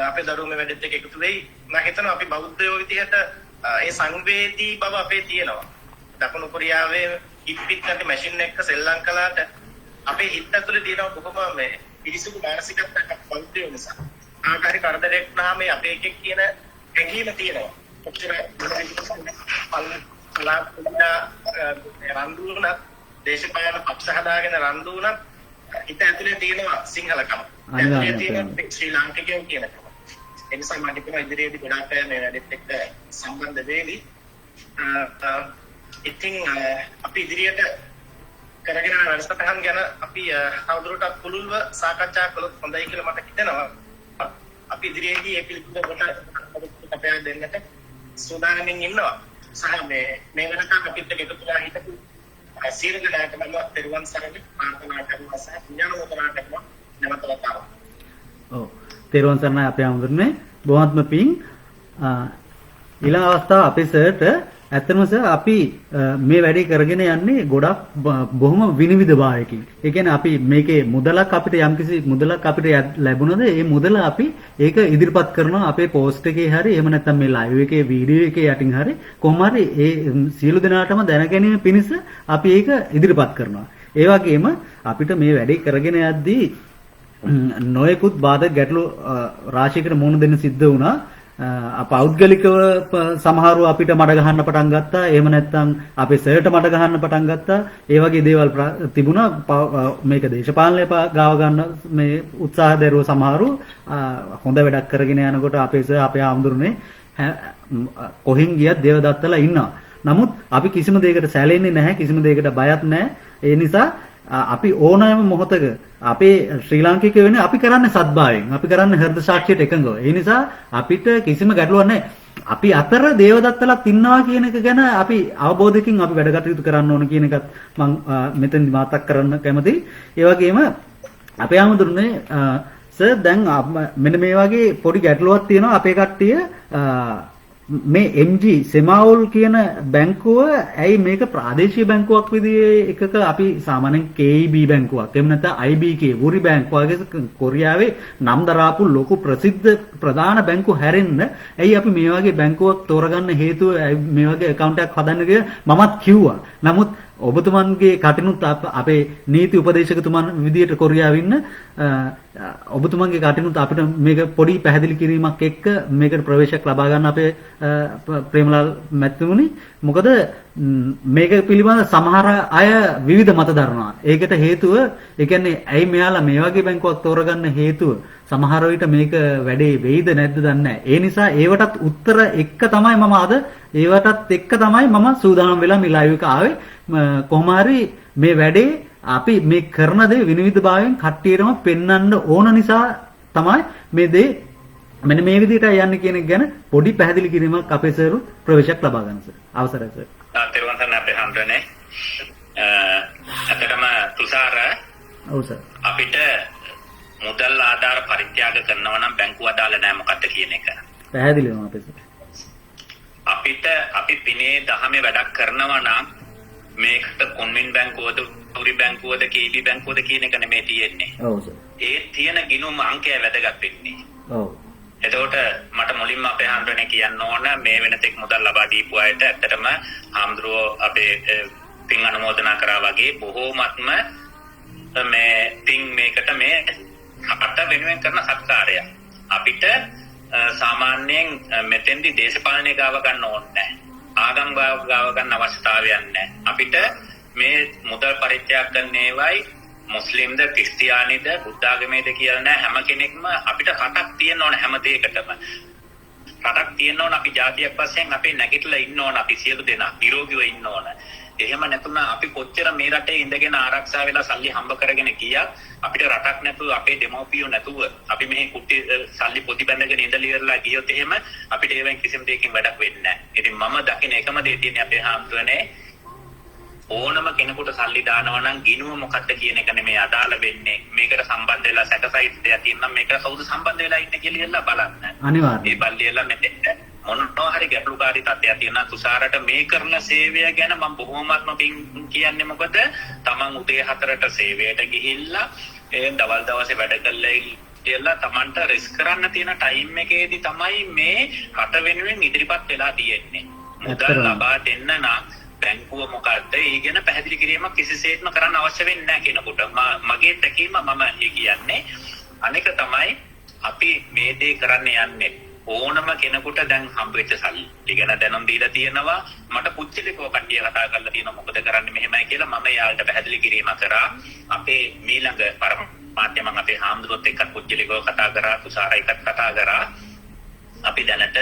අපේ දරුවෝ මේ වැඩෙත් එක්ක එකතු වෙයි. මම හිතනවා අපි බෞද්ධයෝ විදිහට ඒ සංවේදී බව අපේ තියෙනවා. දකුණු කොරියාවේ හිට්පිට නැති මැෂින් එකක සෙල්ලම් කළාට අපේ හිත ඇතුලේ තියෙන බොහොම මේ පිරිසිදු මානසිකත්වයක් බෞද්ධයෝ නිසා. ආකාරي කරදරයක් නම් මේ අපේ එකෙක් කියන හැඟීම තියෙනවා. ඔච්චර රන්දුනත් දේශපාලන පක්ෂ හදාගෙන රන්දුනත් හිත ඇතුලේ තියෙනවා සිංහලකම. ඇතුලේ තියෙන ශ්‍රී ලාංකිකයෝ කියනකම. ඒ නිසා මම හිතනවා ඉදිරියේදී ගොඩාක් අය මේ වැඩෙත් එක්ක සම්බන්ධ වෙවි. ඉතින් අපි ඉදිරියට කරගෙන යන වැඩසටහන් ගැන අපි තවදුරටත් පුළුල්ව සාකච්ඡා කළොත් හොඳයි කියලා මට හිතෙනවා. අපි ඉදිරියේදී මේ පිළිබඳව කොට අපේ දෙන්නට සූදානම්ින් ඉන්නවා. සහ මේ වෙනකම් අපිට එකතු වෙලා හිටපු සියලු දෙනාටම පෙරවන් සරණි ප්‍රාර්ථනා කරනවා සහ ඥානවන්තනා කරනවා නැවත වතාවක්. ඔව්. තෙරුවන් සරණයි අපේ ආමඳුරනේ. බොහොමත්ම පිං. ඊළඟ අවස්ථාව අපේ සර්ට ඇත්තටම සර් අපි මේ වැඩේ කරගෙන යන්නේ ගොඩක් බොහොම විනිවිදභාවයකින්. ඒ කියන්නේ අපි මේකේ මුදලක් අපිට යම්කිසි මුදලක් අපිට ලැබුණද ඒ මුදල අපි ඒක ඉදිරිපත් කරනවා අපේ පෝස්ට් එකේ හරි එහෙම නැත්නම් මේ ලයිව් එකේ වීඩියෝ එකේ යටින් හරි කොහොම හරි ඒ සියලු දෙනාටම දැනගැනීම පිණිස අපි ඒක ඉදිරිපත් කරනවා. ඒ වගේම අපිට මේ වැඩේ කරගෙන යද්දී නොයෙකුත් බාධක ගැටලු රාශියකට මුහුණ දෙන්න සිද්ධ වුණා. පෞද්ගලිකව සමහරව අපිට මඩ ගහන්න පටන් ගත්තා. එහෙම නැත්නම් අපේ සර්ට මඩ ගහන්න පටන් ගත්තා. ඒ වගේ දේවල් තිබුණා. මේක දේශපාලනය ගාව ගන්න මේ උත්සාහ දරුව සමහරව හොඳ වැඩක් කරගෙන යනකොට අපේ සර් අපේ ආම්දුරනේ කොහෙන් ගියත් දේවදත්තලා ඉන්නවා. නමුත් අපි කිසිම දෙයකට සැලෙන්නේ නැහැ. කිසිම දෙයකට බයත් නැහැ. ඒ නිසා අපි ඕනෑම මොහොතක අපේ ශ්‍රී ලාංකික වෙන්නේ අපි කරන්නේ සත්භාවයෙන්. අපි කරන්නේ හෘද සාක්ෂියට එකඟව. ඒ නිසා අපිට කිසිම ගැටලුවක් නැහැ. අපි අතර දේවදත්තලත් ඉන්නවා කියන එක ගැන අපි අවබෝධයකින් අපි වැඩ කටයුතු කරන්න ඕන කියන එකත් මම මෙතෙන්දි මතක් කරන්න කැමතියි. ඒ වගේම අපේ ආමඳුරනේ සර් දැන් මෙන්න මේ වගේ පොඩි ගැටලුවක් තියෙනවා අපේ කට්ටිය මේ MG සෙමාවුල් කියන බැංකුව ඇයි මේක ප්‍රාදේශීය බැංකුවක් විදිහේ එකක අපි සාමාන්‍යයෙන් KEB බැංකුවක් එහෙම නැත්නම් IBK වුරි බැංකුව වගේ කොරියාවේ නම් දරාපු ලොකු ප්‍රසිද්ධ ප්‍රධාන බැංකු හැරෙන්න ඇයි අපි මේ වගේ බැංකුවක් තෝරගන්න හේතුව මේ වගේ account එකක් හදන්න කියලා මමත් කිව්වා. නමුත් ඔබතුමන්ගේ කටිනුත් අපේ නීති උපදේශකතුමන් විදියට කොරියාවේ ඉන්න ඔබතුමන්ගේ කටිනුත් අපිට මේක පොඩි පැහැදිලි කිරීමක් එක්ක මේකට ප්‍රවේශයක් ලබා ගන්න අපේ ප්‍රේමලාල් මැතිතුමනි. මොකද මේක පිළිබඳ සමහර අය විවිධ මත දරනවා. ඒකට හේතුව ඒ කියන්නේ ඇයි මෙයාලා මේ වගේ බැංකුවක් තෝරගන්න හේතුව සමහර විට මේක වැඩේ වෙයිද නැද්ද දන්නේ නැහැ. ඒ නිසා ඒවටත් උත්තර එක්ක තමයි මම අද ඒවටත් එක්ක තමයි මම සූදානම් වෙලා මේ ලයිව් එක ආවේ. කොහොම හරි මේ වැඩේ අපි මේ කරන දේ විනිවිදභාවයෙන් කට්ටියටම පෙන්වන්න ඕන නිසා තමයි මේ දේ මෙන්න මේ විදිහට යන්නේ කියන එක ගැන පොඩි පැහැදිලි කිරීමක් අපේ සර් ප්‍රවේශයක් ලබා ගන්න සර්. අවසරයි සර්. තෙරුවන් සරණයි අපේ හැමදෙනේ. අතරම තුෂාර ඔව් සර්. අපිට මුදල් ආධාර පරිත්‍යාග කරනවා නම් බැංකුව අදාළ නැහැ මොකක්ද කියන එක. පැහැදිලිවම අපේ සර්. අපිට අපි පිනේ දහමේ වැඩක් කරනවා නම් මේකට කොන්වෙන් බැංකුවද උරි බැංකුවද KEB බැංකුවද කියන එක නෙමෙයි තියෙන්නේ. ඔව් සර්. ඒ තියෙන ගිණුම් අංකය වැදගත් වෙන්නේ. ඔව්. එතකොට මට මුලින්ම අපේ හාමුදුරනේ කියන්න ඕන මේ වෙනතෙක් මුදල් ලබා දීපු අයට ඇත්තටම හාමුදුරුවෝ අපේ පින් අනුමෝදනා කරා වගේ බොහෝමත්ම මේ පින් මේකට මේ රට වෙනුවෙන් කරන සත්කාරයක්. අපිට සාමාන්‍යයෙන් මෙතෙන්දි දේශපාලනය ගාව ගන්න ඕනේ නැහැ. ආගම් ගාව ගන්න අවශ්‍යතාවයක් නැහැ. අපිට මේ මුදල් පරිත්‍යාග කරන ඒවයි මුස්ලිම්ද ක්‍රිස්තියානිද බුද්ධ ආගමේද කියලා නෑ. හැම කෙනෙක්ම අපිට රටක් තියෙන්න ඕන හැම දෙයකටම. රටක් තියෙන්න ඕන අපි ජාතියක් වශයෙන් අපේ නැගිටලා ඉන්න ඕන අපි සියලු දෙනා නිරෝගීව ඉන්න ඕන. එහෙම නැතුණ අපි කොච්චර මේ රටේ ඉඳගෙන ආරක්ෂා වෙලා සල්ලි හම්බ කරගෙන ගියා අපිට රටක් නැතුව අපේ දෙමව්පියෝ නැතුව අපි මෙහි කුටි සල්ලි පොඩි බැඳගෙන ඉඳලා ඉවරලා ගියොත් එහෙම අපිට ඒවෙන් කිසිම දෙයකින් වැඩක් වෙන්නේ නැහැ. ඉතින් මම දකින එකම දේ තියෙන්නේ අපේ හාමුදුරනේ ඕනම කෙනෙකුට සල්ලි දානවා නම් ගිණුව මොකක්ද කියන එක නෙමෙයි අදාළ වෙන්නේ. මේකට සම්බන්ධ වෙලා සැකසයිට් දෙයක් තියෙනවා මේකට කවුද සම්බන්ධ වෙලා ඉන්නේ කියලා බලන්න. අනිවාර්යයෙන්. මේ බල්ලියලා මෙතෙන්ට මොනවා හරි ගැටලුකාරී තත්ත්වයක් තියෙනවා තුෂාරට මේ කරන සේවය ගැන මම බොහොමත්ම පිං කියන්නේ මොකද තමන් උදේ 4ට සේවයට ගිහිල්ලා ඒ දවල් දවසේ වැඩ කළා කියලා තමන්ට රිස්ක් කරන්න තියෙන ටයිම් එකේදී තමයි මේ රට වෙනුවෙන් ඉදිරිපත් වෙලා තියෙන්නේ. මුදල් ලබා දෙන්න නම් බැංකුව මොකද්ද ඒ ගැන පැහැදිලි කිරීමක් කිසිසේත්ම කරන්න අවශ්‍ය වෙන්නේ නැහැ කෙනෙකුට. මගේ තැකීම මම කියන්නේ අනෙක තමයි අපි මේ දේ කරන්න යන්නේ ඕනම කෙනෙකුට දැන් හම්බෙච්ච සල්ලි ගැන දැනුම් දීලා තියෙනවා. මට පුච්චලිකව කට්ටිය කතා කරලා තියෙනවා මොකද කරන්නේ මෙහෙමයි කියලා. මම යාළුවට පැහැදිලි කිරීමක් කරා. අපේ මීළඟ පරමාත්‍ය මම අපේ හාමුදුරුවොත් එක්ක පුච්චලිකව කතා කරා. තුෂාර එක්ක කතා කරා. අපි දැනට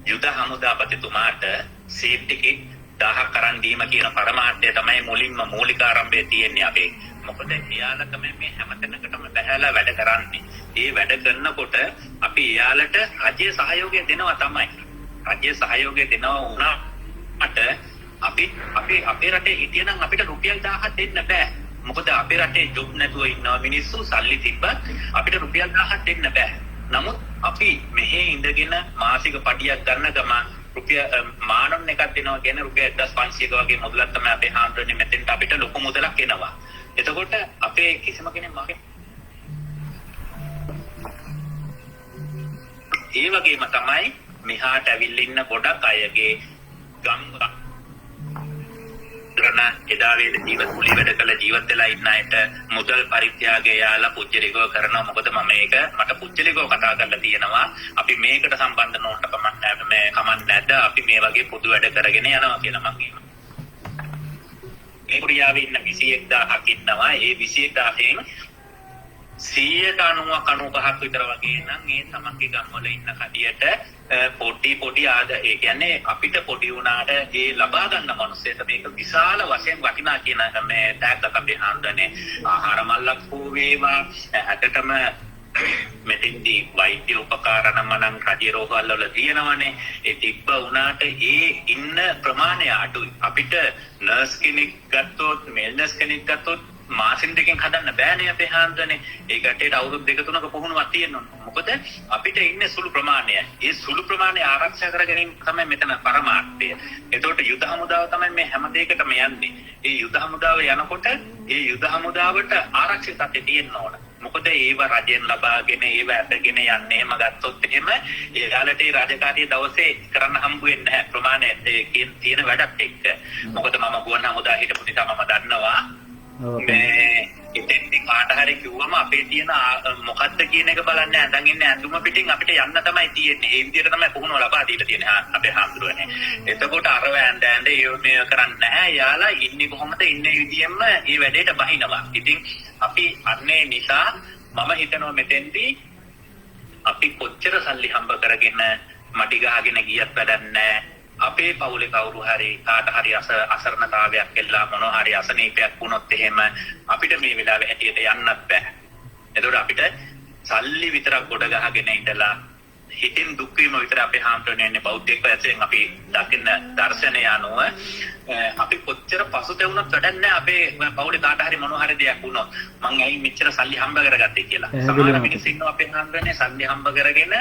යුද හමුදාපතිතුමාට සීට් ටිකට් 1000ක් කරන් දීම කියන පරමාර්ථය තමයි මුලින්ම මූලික ආරම්භයේ තියෙන්නේ අපේ. මොකද එයාලා තමයි මේ හැමතැනකටම බහැලා වැඩ කරන්නේ. ඒ වැඩ කරනකොට අපි එයාලට රජයේ සහයෝගය දෙනවා තමයි. රජයේ සහයෝගය දෙනවා වුණාට අපේ රටේ හිටියනම් අපිට රුපියල් 1000ක් දෙන්න බෑ. මොකද අපේ රටේ ජොබ් නැතුව ඉන්න මිනිස්සු සල්ලි තිබ්බත් අපිට රුපියල් 1000ක් දෙන්න බෑ. නමුත් අපි මෙහි ඉඳගෙන මාසික පඩියක් ගන්න ගමන් මානොන් එකක් දෙනවා කියන්නේ රුපියල් 1500ක වගේ මුදලක් තමයි අපේ හාමුදුරනේ මෙතෙන්ට අපිට ලොකු මුදලක් එනවා. එතකොට අපේ කිසිම කෙනෙක් මගේ ඒ වගේම තමයි මෙහාට ඇවිල්ලා ඉන්න ගොඩක් අයගේ ගම් එදා වේද ජීවත් කුලී වැඩ කළ ජීවත් වෙලා ඉන්න අයට මුදල් පරිත්‍යාගය යාලා පුච්චලිකව කරනවා. මොකද මම මට පුච්චලිකව කතා කරලා තියෙනවා. අපි මේකට සම්බන්ධ නොවන්න කමක් නැද්ද? අපි මේ වගේ පොදු වැඩ කරගෙන යනවා කියලා මම කියනවා. මේ කුරියාවේ ඉන්න 21000ක් ඉන්නවා. ඒ 21000න් 190ක් විතර වගේ නම් ඒ තමන්ගේ ගම්වල ඉන්න කඩියට පොඩි ඒ කියන්නේ අපිට පොඩි වුණාට ඒ ලබා ගන්න මනුස්සයට මේක විශාල වශයෙන් වටිනා කියන මේ ටැග්ගක් අපි හඳුනන්නේ. ආහාර මල්ලක් හෝ වේවා ඇත්තටම මෙතෙන්දී වෛද්‍ය උපකරණ මනම් රජයේ රෝහල් වල තියෙනවනේ. ඒ තිබ්බ වුණාට ඒ ඉන්න ප්‍රමාණය අඩුයි. අපිට නර්ස් කෙනෙක් ගත්තොත් මේල් නර්ස් කෙනෙක් ගත්තොත් මාසින් දෙකෙන් හදන්න බෑනේ අපේ හාන්දනේ. ඒ ගැටේට අවුරුදු 2-3ක පුහුණුවක් තියෙනවා. මොකද අපිට ඉන්නේ සුළු ප්‍රමාණයයි. ඒ සුළු ප්‍රමාණය ආරක්ෂා කර ගැනීම තමයි මෙතන පරමාර්ථය. එතකොට යුද හමුදාව තමයි මේ හැම දෙයකටම යන්නේ. ඒ යුද හමුදාව යනකොට ඒ යුද හමුදාවට ආරක්ෂිතත්වය තියෙන්න ඕන. මොකද ඒව රජෙන් ලබාගෙන ඒව ඇදගෙන යන්නේ එහෙම ගත්තොත් එහෙම එයාලට ඒ රාජකාරිය දවසේ කරන්න හම්බ වෙන්නේ නැහැ ප්‍රමාණය තියෙන වැඩත් එක්ක. මොකද මම ගුවන් හමුදා හිටපු නිසා මම දන්නවා මේ ඉතින් කාට හරි කිව්වම අපේ තියෙන මොකද්ද කියන එක බලන්නේ නැඳන් ඉන්නේ ඇඳුම පිටින් අපිට යන්න තමයි තියෙන්නේ. ඒ විදිහට තමයි පුහුණුව ලබා දීලා තියෙන්නේ අපේ හාමුදුරුවනේ. එතකොට අර වැඳ මේ කරන්නේ නැහැ. යාලා ඉන්නේ කොහොමද ඉන්නේ විදියෙන්ම මේ වැඩේට බහිනවා. ඉතින් අපි අන්නේ නිසා මම හිතනවා මෙතෙන්දී අපි කොච්චර සල්ලි හම්බ කරගෙන මඩි ගහගෙන ගියත් වැඩක් නැහැ. අපේ පවුලේ කවුරු හරි කාට හරි අසරණතාවයක් එල්ලා මොනවා හරි අසනීපයක් වුණොත් එහෙම අපිට මේ වෙලාවේ හැටියට යන්නත් බෑ. එතකොට අපිට සල්ලි විතරක් ගොඩ ගහගෙන ඉඳලා හිතින් දුක් වීම විතර අපේ හාමුදුරනේ බෞද්ධයෙක් වශයෙන් අපි දකින්න දර්ශනය අනුව අපි කොච්චර පසුතැවුණත් වැඩක් නැහැ. අපේ පවුලේ කාට හරි මොනවා හරි දෙයක් වුණොත් මං ඇයි මෙච්චර සල්ලි හම්බ කරගත්තේ කියලා. සමහර මිනිස්සු ඉන්නවා අපේ හාමුදුරනේ සල්ලි හම්බ කරගෙන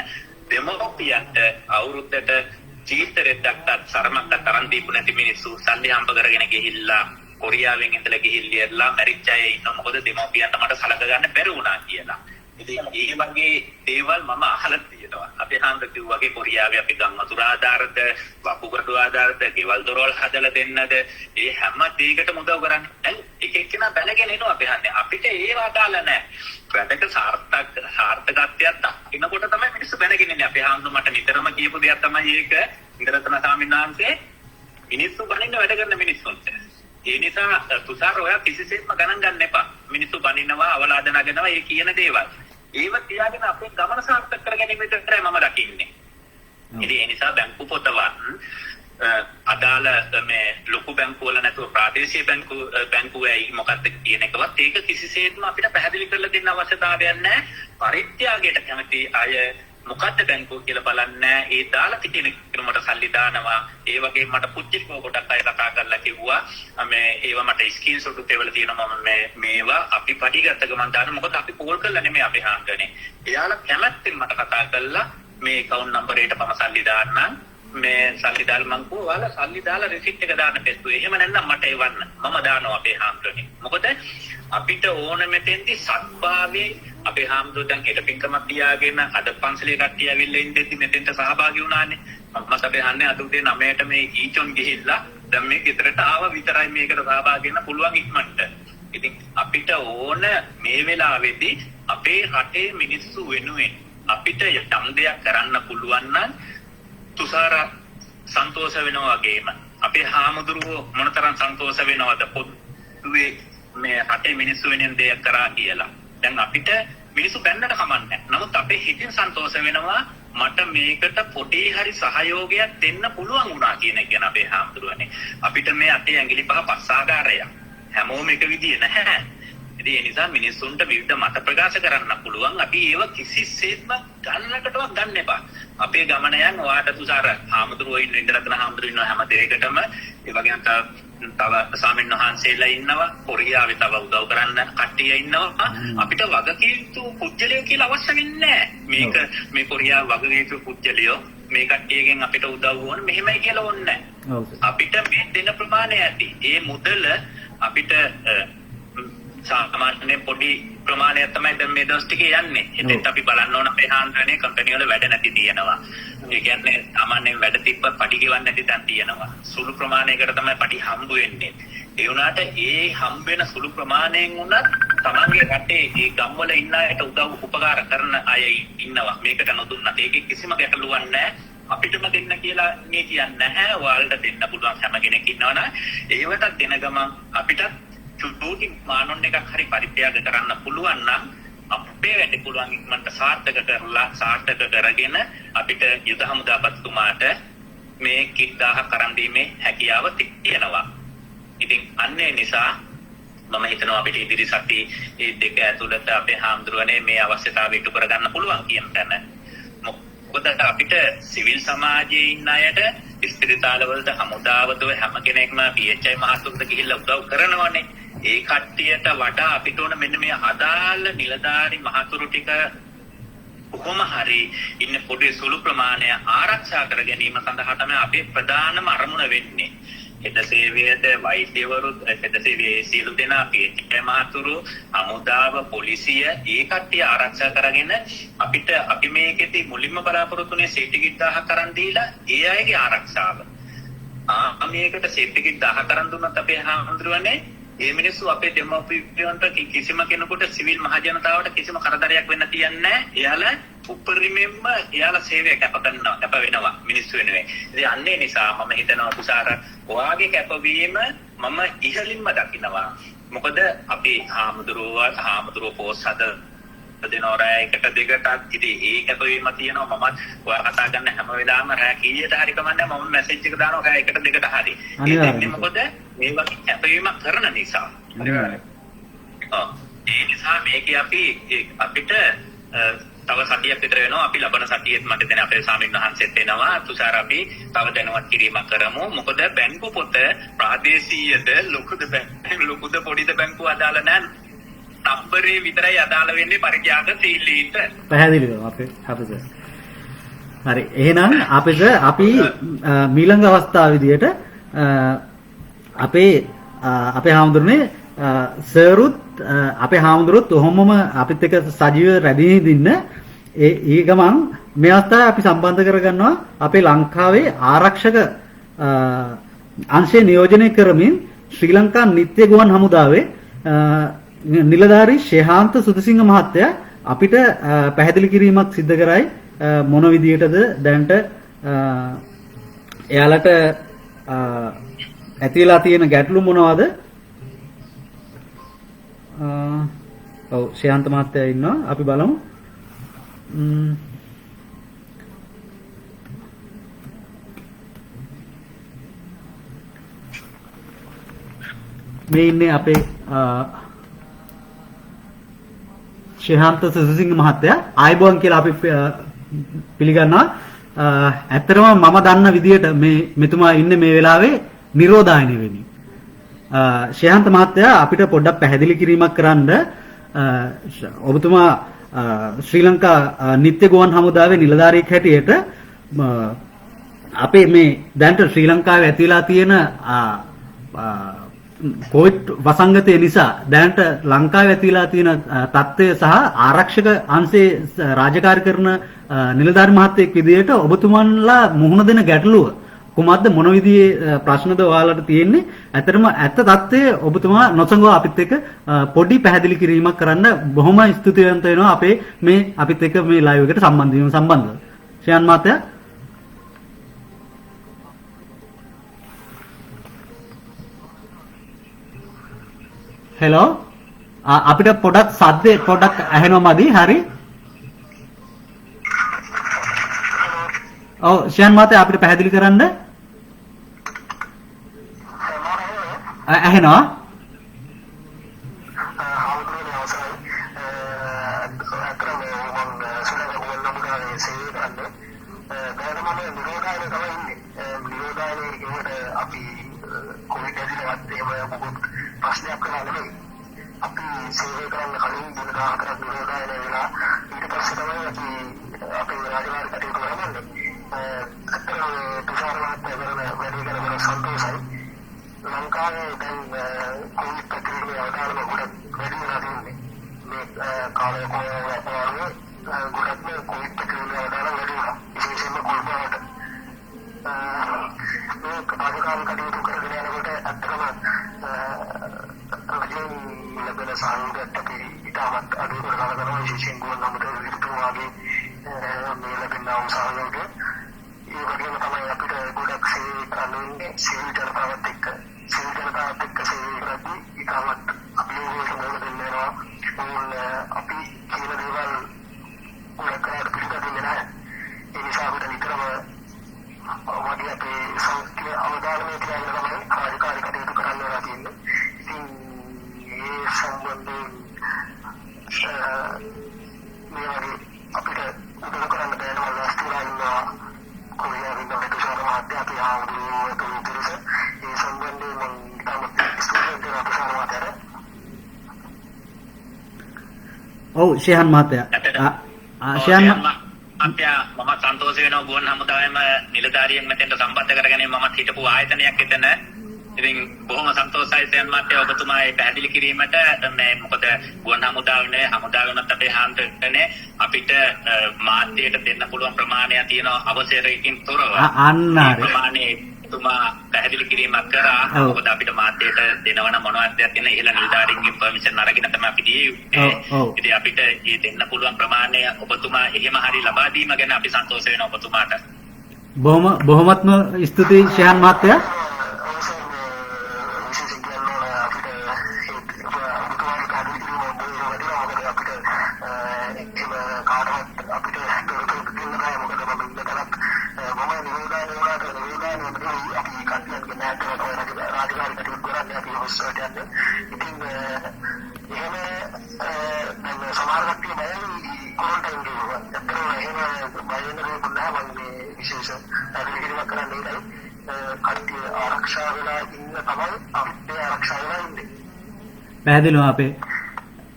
දෙමෝපියන්ට අවුරුද්දට චීතරෙක්ටත් සරමක්ට තරන් දීපු නැති මිනිස්සු සල්ලි හම්බ කරගෙන ගිහිල්ලා කොරියාවෙන් ඉඳලා ගිහිල්ලා මැරිච්ච අය ඉන්න මොකද දෙමෝපියන්ට මට සලක ගන්න බැරි වුණා කියලා. ඉතින් මේ වගේ දේවල් මම අහලා තියෙනවා. අපේ හාමුදුරුවෝ කිව්වාගේ කොරියාවේ අපි ගම් වතුර ආධාරද, වකුගඩු ආධාරද, ගෙවල් දොරවල් හදලා දෙන්නද, ඒ හැම දෙයකටම උදව් කරන්නේ. දැන් එක එක්කෙනා බැලගෙන එනවා අපි හන්නේ. අපිට ඒව අදාළ නැහැ. වැඩක සාර්ථකත්වයක් දකින්නකොට තමයි මිනිස්සු බැනගෙන ඉන්නේ. අපේ හාමුදුරුවෝ මට නිතරම කියපු දෙයක් තමයි ඒක. ඉන්ද්‍රරත්න ස්වාමීන් වහන්සේ මිනිස්සු බනින්න වැඩ කරන මිනිස්සුන්ට. ඒ නිසා තුෂාර ඔයා කිසිසේත්ම ගණන් ගන්න එපා. මිනිස්සු බනිනවා, අවලාද නගනවා, ඒ කියන දේවල්. ඒව තියාගෙන අපේ ගමන සාර්ථක කර ගැනීම විතරයි මම දකින්නේ. ඉතින් ඒ නිසා බැංකු පොතවත් අදාළ මේ ලොකු බැංකු වල නැතුව ප්‍රාදේශීය බැංකුවයි මොකක්ද කියන එකවත් ඒක කිසිසේත්ම අපිට පැහැදිලි කරලා දෙන්න අවශ්‍යතාවයක් නැහැ. පරිත්‍යාගයට කැමති අය මොකද්ද බැංකුව කියලා බලන්නේ. ඒ දාලා තියෙන කෙනෙකුට සල්ලි දානවා. ඒ වගේ මට පුච්චිකව කොටක් අය කතා කරලා කිව්වා මේ ඒවා මට ස්ක්‍රීන් ෂොට් උත් ඒවල තියෙනවා මම මේවා අපි පටිගත ගමන් දාන්න. මොකද අපි කෝල් කරලා නෙමෙයි අපි හාන්දනේ. එයාලා කැමැත්තෙන් මට කතා කරලා මේ account number එකට මම සල්ලි දාන්නම්. මේ සල්ලි දාලා මං කෝ ඔයාලා සල්ලි දාලා රිසිට් එක දාන්න පෙස්තුවේ. එහෙම නැත්නම් මට එවන්න. මම දානවා අපේ හාමුදුරනේ. මොකද අපිට ඕන මෙතෙන්දි සත්භාවයේ අපේ හාමුදුරුවෝ දැන් හෙට පින්කමක් තියාගෙන අද පන්සලේ කට්ටිය ඇවිල්ලා ඉඳිද්දි මෙතෙන්ට සහභාගී වුණානේ. මම අපි හන්නේ අද උදේ 9ට මේ ඊචොන් ගිහිල්ලා දැන් මේ ගෙදරට ආව විතරයි මේකට සහභාගී වෙන්න පුළුවන් ඉක්මනට. ඉතින් අපිට ඕන මේ වෙලාවේදී අපේ රටේ මිනිස්සු වෙනුවෙන් අපිට යම් දෙයක් කරන්න පුළුවන් නම් තුෂාර සන්තෝෂ වෙනවා වගේම අපේ හාමුදුරුවෝ මොනතරම් සන්තෝෂ වෙනවද පොදුවේ මේ රටේ මිනිස්සු වෙනුවෙන් දෙයක් කරා කියලා. දැන් අපිට මිනිස්සු බැන්නට කමන්නේ. නමුත් අපේ හිතින් සන්තෝෂ වෙනවා මට මේකට පොඩි හරි සහයෝගයක් දෙන්න පුළුවන් වුණා කියන එක ගැන අපේ හාමුදුරුවනේ. අපිට මේ අතේ ඇඟිලි පහ පස්සාකාරයක්. හැමෝම එක විදිය නැහැ. ඉතින් ඒ නිසා මිනිස්සුන්ට විවිධ මත ප්‍රකාශ කරන්න පුළුවන්. අපි ඒව කිසිසේත්ම ගන්නකටවත් ගන්න එපා. අපේ ගමන යන ඔයාට තුසාර හාමුදුරුවෝ ඉන්න ඉන්දරතන හාමුදුරුවෝ ඉන්නවා හැම දෙයකටම ඒ වගේම තව ස්වාමීන් වහන්සේලා ඉන්නවා කොරියාවේ තව උදව් කරන්න කට්ටිය ඉන්නවා අපිට වගකීතු පුජ්‍යලියෝ කියලා අවශ්‍ය වෙන්නේ මේක මේ කොරියාව වගකීතු පුජ්‍යලියෝ මේ කට්ටියගෙන් අපිට උදව් වුණ මෙහෙමයි කියලා ඕනේ අපිට මේ දෙන ප්‍රමාණය ඇති ඒ මුදල අපිට සාමාන්‍ය පොඩි ප්‍රමාණයක් තමයි දැන් මේ දවස් ටිකේ යන්නේ. ඒකත් අපි බලන්න ඕන අපේ හාන්දරනේ කම්පැනි වල වැඩ නැති තියෙනවා. ඒ කියන්නේ සාමාන්‍යයෙන් වැඩ තිබ්බත් පඩි ගෙවන්න නැති තැන් තියෙනවා. සුළු ප්‍රමාණයකට තමයි පඩි හම්බ වෙන්නේ. ඒ වුණාට ඒ හම්බ වෙන සුළු ප්‍රමාණයෙන් උනත් තමන්ගේ රටේ ඒ ගම්වල ඉන්න අයට උදව් උපකාර කරන අය ඉන්නවා. මේකට නොදුන්නත් ඒකේ කිසිම ගැටලුවක් නැහැ. අපිටම දෙන්න කියලා මේ කියන්නේ නැහැ. ඔයාලට දෙන්න පුළුවන් හැම කෙනෙක් ඉන්නවනේ. ඒවට දෙන ගමන් අපිට චුට්ටුටි මානොන් එකක් හරි පරිත්‍යාග කරන්න පුළුවන් නම් අපේ වැඩ පුළුවන් ඉක්මනට සාර්ථක කරගෙන අපිට යුද හමුදාපතිතුමාට මේ කිට් 1000ක් අරන් දීමේ හැකියාව තියෙනවා. ඉතින් අන්නේ නිසා මම හිතනවා අපිට ඉදිරි සති මේ දෙක ඇතුළත අපේ හාමුදුරනේ මේ අවශ්‍යතාවය ඉටු කරගන්න පුළුවන් කියන තැන. මොකද අපිට සිවිල් සමාජයේ ඉන්න අයට ස්පිරිතාලවලට හමුදාවද හැම කෙනෙක්ම PHI මහතුරුට ගිහිල්ලා උදව් කරනවනේ. ඒ කට්ටියට වඩා අපිට ඕන මෙන්න මේ අදාළ නිලධාරි මහතුරු ටික කොහොම හරි ඉන්න පොඩි සුළු ප්‍රමාණය ආරක්ෂා කර ගැනීම සඳහා තමයි අපේ ප්‍රධානම අරමුණ වෙන්නේ. හෙද සේවයේද වෛද්‍යවරුත් හෙද සේවයේ සියලු දෙනා PHI මහතුරු හමුදාව පොලිසිය ඒ කට්ටිය ආරක්ෂා කරගෙන අපිට අපි මේකෙදි මුලින්ම බලාපොරොත්තු වෙන්නේ සේෆ්ටි කිට් 1000ක් අරන් දීලා ඒ අයගේ ආරක්ෂාව. මේකට සේෆ්ටි කිට් 1000ක් අරන් දුන්නත් අපේ හාමුදුරුවනේ ඒ මිනිස්සු අපේ දෙමව්පියන්ට කිසිම කෙනෙකුට සිවිල් මහ ජනතාවට කිසිම කරදරයක් වෙන්න තියන්නේ නැහැ. එයාලා උපරිමයෙන්ම එයාලා සේවය කැප වෙනවා මිනිස්සු වෙනුවෙන්. ඉතින් අන්නේ නිසා මම හිතනවා තුෂාර ඔයාගේ කැපවීම මම ඉහළින්ම දකිනවා. මොකද අපි හාමුදුරුවෝ පෝස්ට් හද දෙනෝරයකට දෙකටත් ඉතින් ඒ කැපවීම තියෙනවා. මමත් ඔයා කතා කරන හැම වෙලාවෙම රෑ කීයට හරි කමන්නේ මම මැසේජ් එක දානවා රෑ එකට දෙකට හරි. ඒ දෙන්නේ මොකද මේ වගේ කැපවීමක් කරන නිසා. ඒ නිසා මේකේ අපිට තව සතියක් විතර වෙනවා. අපි ලබන සතියේත් මට දැන් අපේ ස්වාමීන් වහන්සේත් එනවා. තුෂාර අපි තව දැනුවත් කිරීමක් කරමු. මොකද බැංකු පොත ප්‍රාදේශීයද ලොකුද පොඩිද බැංකුව අදාළ නැහැ. නම්බරේ විතරයි අදාළ වෙන්නේ පරිත්‍යාගශීලීට. පැහැදිලිව අපේ හපස. හරි. එහෙනම් අපි මීළඟ අවස්ථාව විදියට අපේ හාමුදුරනේ සර්ුත් අපේ හාමුදුරුවොත් ඔහොමම අපිත් එක්ක සජීව රැඳී ඉන්න ඒ ගමන් මේ අවස්ථාවේ අපි සම්බන්ධ කරගන්නවා අපේ ලංකාවේ ආරක්ෂක අංශය නියෝජනය කරමින් ශ්‍රී ලංකා නිත්‍ය ගුවන් හමුදාවේ නිලධාරී ශේහාන්ත සුදසිංහ මහත්තයා අපිට පැහැදිලි කිරීමක් සිදු කරයි මොන විදියටද දැනට එයාලට ඇතිලා තියෙන ගැටලු මොනවද? ඔව් ශේහාන්ත මහත්තයා ඉන්නවා අපි බලමු. මේ ඉන්නේ අපේ ශේහාන්ත සුදසිංහ මහත්තයා ආයිබෝන් කියලා අපි පිළිගන්නවා. ඇත්තටම මම දන්න විදියට මෙතුමා ඉන්නේ මේ වෙලාවේ නිරෝධායනය වෙමින්. ශේහාන්ත මහත්තයා අපිට පොඩ්ඩක් පැහැදිලි කිරීමක් කරන්න ඔබතුමා ශ්‍රී ලංකා නිත්‍ය ගුවන් හමුදාවේ නිලධාරියෙක් හැටියට අපේ මේ දැනට ශ්‍රී ලංකාවේ ඇතිලා තියෙන කොවිඩ් වසංගතය නිසා දැනට ලංකාවේ ඇතිලා තියෙන තත්ත්වය සහ ආරක්ෂක අංශයේ රාජකාරී කරන නිලධාරි මහත්තයෙක් විදිහට ඔබතුමන්ලා මුහුණ දෙන ගැටලුව කුමක්ද? මොන විදිහේ ප්‍රශ්නද ඔයාලට තියෙන්නේ? ඇත්තටම ඇත්ත தත්ත්වය ඔබතුමා නොසඟවා අපිත් එක්ක පොඩි පැහැදිලි කිරීමක් කරන්න බොහොම ස්තුතිවන්ත වෙනවා අපේ මේ අපිත් එක්ක මේ ලයිව් එකට සම්බන්ධ වීම සම්බන්ධව. ශයන් මහත්තයා හෙලෝ අපිට පොඩක් සද්දේ පොඩක් ඇහෙනවා මදි. හරි. ඔව් ශයන් මහත්තයා අපිට පැහැදිලි කරන්න. ඇහෙනවා හාමුදුරුවනේ අවසරයි. අත්‍තරම මම සුලක ගුවන් නමුදාවේ සේවය කරන්නේ. දැන් මම නිරෝධායනේ තමයි ඉන්නේ. නිරෝධායනේ කියනකොට අපි කොවිඩ් ඇතිලවත් එහෙම මොකද ප්‍රශ්නයක් කරලා නෙමෙයි. අපි සේවය කරන්න කලින් දින 14ක් නිරෝධායනේ වෙලා ඊට පස්සේ තමයි අපි අපේ රාජකාරී කටයුතු කරන්නේ. අත්‍තරම තුෂාර මහත්තයා කරන වැඩේ ගැන මම සතුටුයි. ලංකාවේ දැන් කොවිඩ් ප්‍රතිරෝධය අවදානම ගොඩක් වැඩි වෙලා තියෙන්නේ. මේ කාලය කොහොමද ගොඩක් කොවිඩ් ප්‍රතිරෝධය අවදානම වැඩි වෙනවා. විශේෂයෙන්ම කොල්පාවට. මේ රාජකාරී කටයුතු කරගෙන යනකොට අත්‍තරම රජයෙන් ලැබෙන සහයෝගයත් අපි ඉතාමත් අඩු කරලා ගන්නවා. විශේෂයෙන් ගුවන් අමුදල් විදුලිතුමාගේ මේ ලැබෙන සහයෝගය ඒ වගේම තමයි අපිට ගොඩක් සේවය කරන්නේ සිවිල් ජනතාවත් එක්ක සේවය කරද්දී ඉතාමත් අභියෝගයට මුහුණ දෙන්න වෙනවා. අපි කියන දේවල් ගොඩක් කරාට පිළිගන්නේ නැහැ. ඒ නිසා අපිට නිතරම වගේ අපේ සංස්කෘතිය අවධානය තියාගෙන තමයි රාජකාරී කටයුතු කරන්න වෙලා තියෙන්නේ. ඉතින් මේ සම්බන්ධයෙන් මේ වගේ අපිට උදව් කරන්න බැහැ නේද වස්තුලා ඉන්නවා. කොරියාවෙන් තුෂාර මහත්තයා අපි ආවුරුදු තුනකදී ඒ සම්බන්ධයෙන් මම තාමත් ස්ටුඩන්ට් කෙනෙක් තුෂාර මහත්තයාට ඔව් ශයන් මහත්තයා ශයන් මහත්තයා මම සන්තෝෂ වෙනවා ගුවන් හමුදාවෙම නිලධාරියෙක් මෙතෙන්ට සම්බන්ධ කරගෙන මමත් හිටපු ආයතනයක් එතන. ඉතින් බොහොම සන්තෝෂයි ශයන් මහත්තයා ඔබතුමායි පැහැදිලි කිරීමට. මේ මොකද ගුවන් හමුදාවේ හමුදාවෙනත් අපේ හාන්දරනේ අපිට මාධ්‍යයට දෙන්න පුළුවන් ප්‍රමාණයක් තියෙන අවසරයකින් තොරව ප්‍රමාණයේ තුමා පැහැදිලි කිරීමක් කරා. මොකද අපිට මාධ්‍යයට දෙනවන මොනවද තියෙන ඉහළ නිලධාරීන්ගේ පර්මිෂන් අරගෙන තමයි අපි දියේ යුත්තේ. ඉතින් අපිට මේ දෙන්න පුළුවන් ප්‍රමාණය ඔබතුමා එහෙම හරි ලබා දීම ගැන අපි සන්තෝෂ වෙනවා ඔබතුමාට. බොහොමත්ම ස්තුතියි ශයන් මහත්තයා. පැහැදිලිව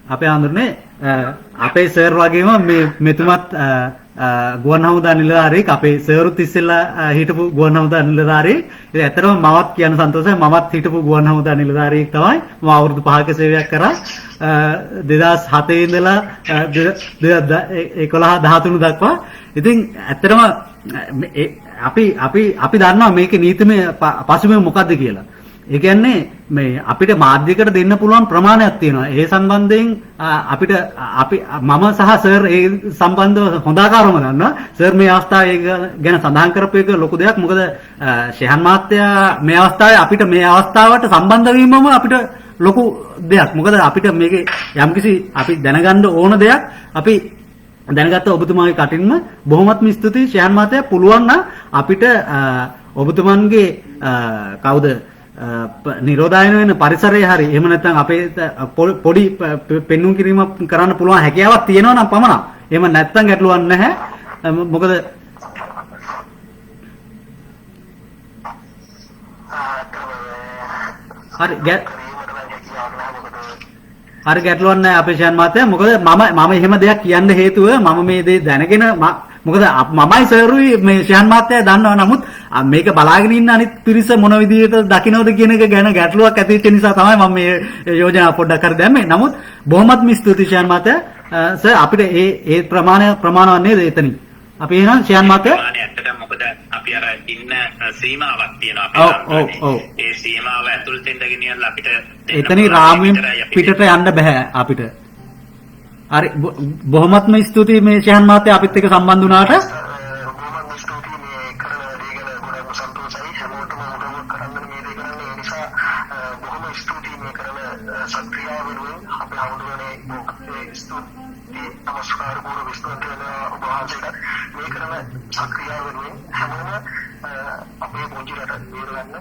අපේ හඳුන්නේ අපේ සර් වගේම මේ මෙතුමත් ගුවන් හමුදා නිලධාරියෙක්. අපේ සර්ුත් ඉස්සෙල්ලා හිටපු ගුවන් හමුදා නිලධාරියෙක්. ඉතින් ඇත්තටම මමත් කියන සන්තෝෂයි. මමත් හිටපු ගුවන් හමුදා නිලධාරියෙක් තමයි. මම අවුරුදු 5ක සේවයක් කරා. 2007 ඉඳලා 2011 13 දක්වා. ඉතින් ඇත්තටම අපි දන්නවා මේකේ නීතිමය පසුබිම මොකද්ද කියලා. ඒ කියන්නේ මේ අපිට මාධ්‍යයකට දෙන්න පුළුවන් ප්‍රමාණයක් තියෙනවා. ඒ සම්බන්ධයෙන් අපිට මම සහ සර් ඒ සම්බන්ධව හොඳාකාරව දන්නවා. සර් මේ අවස්ථාවේ ගැන සඳහන් කරපු එක ලොකු දෙයක්. මොකද ශයන් මහත්තයා මේ අවස්ථාවේ අපිට මේ අවස්ථාවට සම්බන්ධ වීමම අපිට ලොකු දෙයක්. මොකද අපිට මේකේ යම්කිසි අපි දැනගන්න ඕන දෙයක් අපි දැනගත්ත ඔබතුමාගේ කටින්ම බොහොමත්ම ස්තුතියි ශයන් මහත්තයා. පුළුවන් නම් අපිට ඔබතුමන්ගේ කවුද නිරෝධායන වෙන පරිසරය හරි එහෙම නැත්නම් අපේ පොඩි පෙන්눔 කිරීමක් කරන්න පුළුවන් හැකියාවක් තියෙනවා නම් පමණක්. එහෙම නැත්නම් ගැටලුවක් නැහැ. මොකද හරි ගැටලුවක් නැහැ අපේ ශයන් මහත්තයා. මොකද මම එහෙම දෙයක් කියන්න හේතුව මම මේ දේ දැනගෙන මොකද මමයි සර්ුයි මේ ශයන් මහත්තයා දන්නවා. නමුත් මේක බලාගෙන ඉන්න අනිත් පිරිස මොන විදිහට දකින්නවද කියන එක ගැන ගැටලුවක් ඇති වෙච්ච නිසා තමයි මම මේ යෝජනා පොඩ්ඩක් හරි දැම්මේ. නමුත් බොහොමත්ම ස්තුතියි ශයන් මහත්තයා. සර් අපිට ඒ ප්‍රමාණවත් නේද එතනින්? අපි එහෙනම් ශයන් මහත්තයා ඇත්තටම මොකද අපි අර ඉන්න සීමාවක් තියෙනවා අපේ. ඒ සීමාව ඇතුළත ඉඳගෙන අපිට එතනින් රාමුවෙන් පිටට යන්න බෑ අපිට. හරි බොහොමත්ම ස්තුතියි මේ ශයන් මහත්තයා අපිත් එක්ක සම්බන්ධ වුණාට. නමස්කාර පූර්ව විශ්වන්ත ඔබ වහන්සේට මේ කරන සක්‍රියාව වෙනුවෙන් හැමෝම අපේ පොන්චි රට බේරගන්න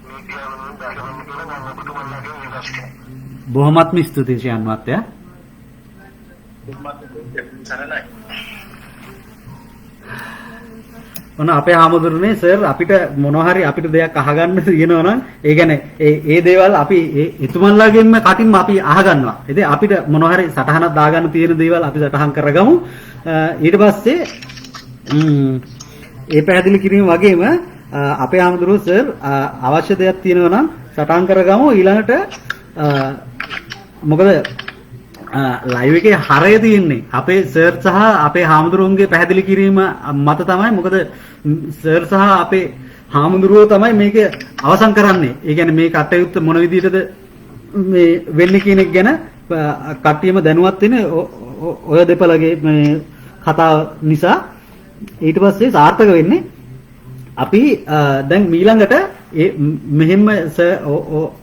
මේ බොහොමත්ම ස්තුතියි ශාන් මහත්තයා. සරණයි. ඔන්න අපේ ආමඳුරනේ සර් අපිට මොනවා හරි අපිට දෙයක් අහගන්න තියෙනවා නම් ඒ කියන්නේ ඒ දේවල් අපි එතුමන්ලාගෙන්ම කටින්ම අපි අහගන්නවා. ඉතින් අපිට මොනවා හරි සටහනක් දාගන්න තියෙන දේවල් අපි සටහන් කරගමු. ඊට පස්සේ ඒ පැහැදිලි කිරීම වගේම අපේ ආමඳුරෝ සර් අවශ්‍ය දෙයක් තියෙනවා නම් සටහන් කරගමු. ඊළඟට මොකද ලයිව් එකේ හරය තියෙන්නේ අපේ සර් සහ අපේ හාමුදුරුවන්ගේ පැහැදිලි කිරීම මත තමයි. මොකද සර් සහ අපේ හාමුදුරුවෝ තමයි මේක අවසන් කරන්නේ. ඒ කියන්නේ මේ කටයුත්ත මොන විදිහටද මේ වෙන්නේ කියන එක ගැන කට්ටියම දැනුවත් වෙන්නේ ඔය දෙපළගේ මේ කතාව නිසා. ඊට පස්සේ සාර්ථක වෙන්නේ අපි දැන් ඊළඟට මෙහෙම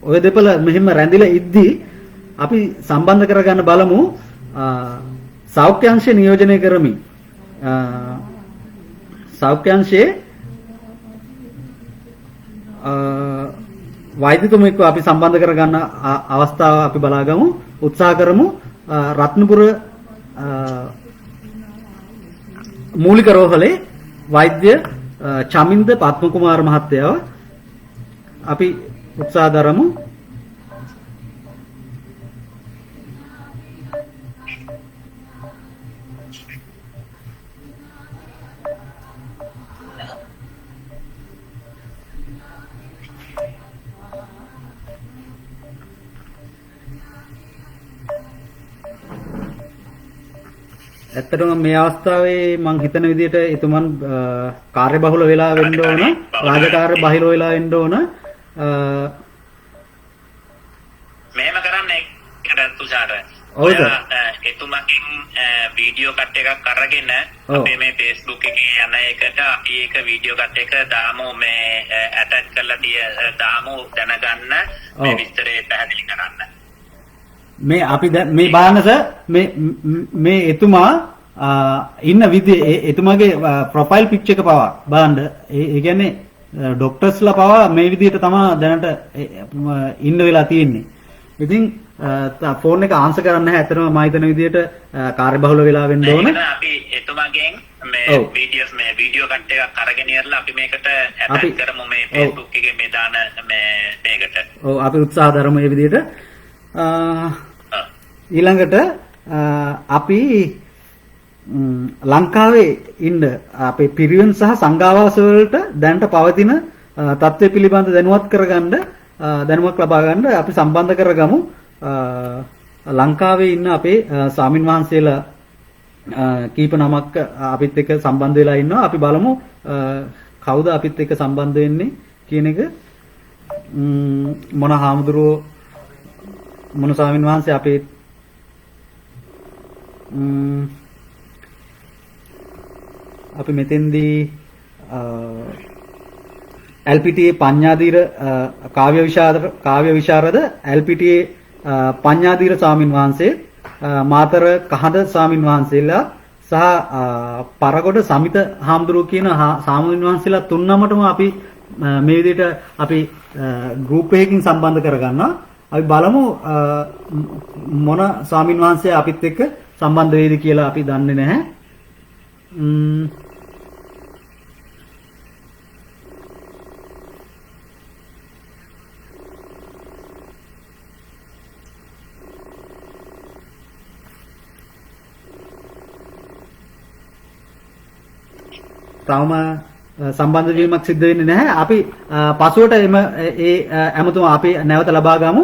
ඔය දෙපළ මෙහෙම රැඳිලා ඉද්දී අපි සම්බන්ධ කරගන්න බලමු සෞඛ්‍ය අංශය නියෝජනය කරමින්. සෞඛ්‍ය අංශයේ වෛද්‍යතුමෙක්ව අපි සම්බන්ධ කරගන්න අවස්ථාව අපි බලාගමු. උත්සාහ කරමු. රත්නපුර මූලික රෝහලේ වෛද්‍ය චමින්ද පත්මකුමාර මහත්තයාව අපි උත්සාහ දරමු. ඇත්තටම මේ අවස්ථාවේ මම හිතන විදිහට එතුමන් කාර්යබහුල වෙලා වෙන්න ඕන, රාජකාරී බහිල වෙලා වෙන්න ඕන. මෙහෙම කරන්නේ තුෂාර. ඔව්ද? එතුමකින් වීඩියෝ කට් එකක් අරගෙන අපේ මේ Facebook එකේ යන එකට අපි ඒක වීඩියෝ කට් එක දාමු, මේ ඇටච් කරලා දාමු දැනගන්න මේ විස්තරය පැහැදිලි කරන්න. මේ අපි දැන් මේ බලන්න සර් මේ එතුමා ඉන්න විදිය එතුමාගේ ප්‍රොෆයිල් පික්චර් එක පවා බලන්න. ඒ කියන්නේ ડોක්ටර්ස්ලා පවා මේ විදියට තමයි දැනට ඉන්න වෙලා තියෙන්නේ. ඉතින් ෆෝන් එක ආන්සර් කරන්නේ නැහැ. ඇත්තටම මම හිතන විදියට කාර්යබහුල වෙලා වෙන්න ඕන. අපි එතුමාගෙන් මේ වීඩියෝ කට් එකක් අරගෙන ඉරලා අපි මේකට ඇටච් කරමු මේ Facebook එකේ මේ දාන මේකට. ඔව් අපි උත්සාහ දරමු මේ විදියට. ඊළඟට අපි ලංකාවේ ඉන්න අපේ පිරිවෙන් සහ සංඝාවාස වලට දැනට පවතින තත්ත්වය පිළිබඳ දැනුවත් කරගන්න දැනුමක් ලබා ගන්න අපි සම්බන්ධ කරගමු. ලංකාවේ ඉන්න අපේ ස්වාමින් වහන්සේලා කීප නමක් අපිත් එක්ක සම්බන්ධ වෙලා ඉන්නවා. අපි බලමු කවුද අපිත් එක්ක සම්බන්ධ වෙන්නේ කියන එක. මොන හාමුදුරුවෝ මොන ස්වාමීන් වහන්සේ අපේ අපි මෙතෙන්දී LPTA පඤ්ඤාදීර කාව්‍ය විශාරද LPTA පඤ්ඤාදීර ස්වාමීන් වහන්සේ, මාතර කහඳ ස්වාමීන් වහන්සේලා සහ පරගොඩ සමිත හාමුදුරුවෝ කියන ස්වාමීන් වහන්සේලා තුන්නමටම අපි මේ විදිහට අපි ගෲප් එකකින් සම්බන්ධ කරගන්නවා. අපි බලමු මොන ස්වාමින් වහන්සේ අපිත් එක්ක සම්බන්ධ වෙයිද කියලා අපි දන්නේ නැහැ. තවම සම්බන්ධ වීමක් සිද්ධ වෙන්නේ නැහැ. අපි පසුවට ඒ ඇමතුම අපි නැවත ලබා ගමු.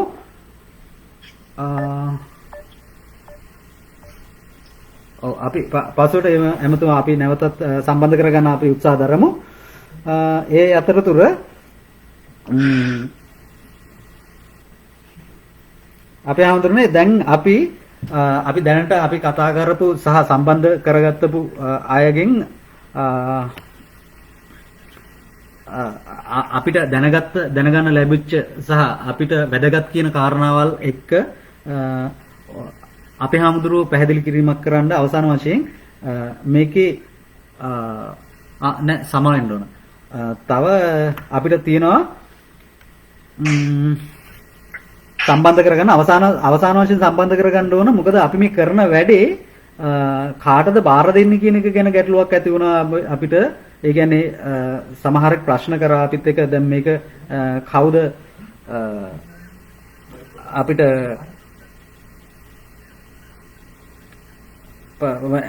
අපි පසුවට ඇමතුම අපි නැවතත් සම්බන්ධ කරගන්න අපි උත්සාහ දරමු. ඒ අතරතුර අපේ ආමතුරුනේ දැන් අපි දැනට අපි කතා කරපු සහ සම්බන්ධ කරගත්තපු අයගෙන් අපිට දැනගන්න ලැබිච්ච සහ අපිට වැදගත් කියන කාරණාවල් එක්ක අපේ හාමුදුරුවෝ පැහැදිලි කිරීමක් කරන්න අවසාන වශයෙන් මේකේ සමාවෙන්න ඕන. තව අපිට තියෙනවා සම්බන්ධ කරගන්න අවසාන වශයෙන් සම්බන්ධ කරගන්න ඕන. මොකද අපි මේ කරන වැඩේ කාටද බාර දෙන්නේ කියන එක ගැන ගැටලුවක් ඇති වුණා අපිට. ඒ කියන්නේ සමහරක් ප්‍රශ්න කරා අපිත් එක දැන් මේක කවුද අපිට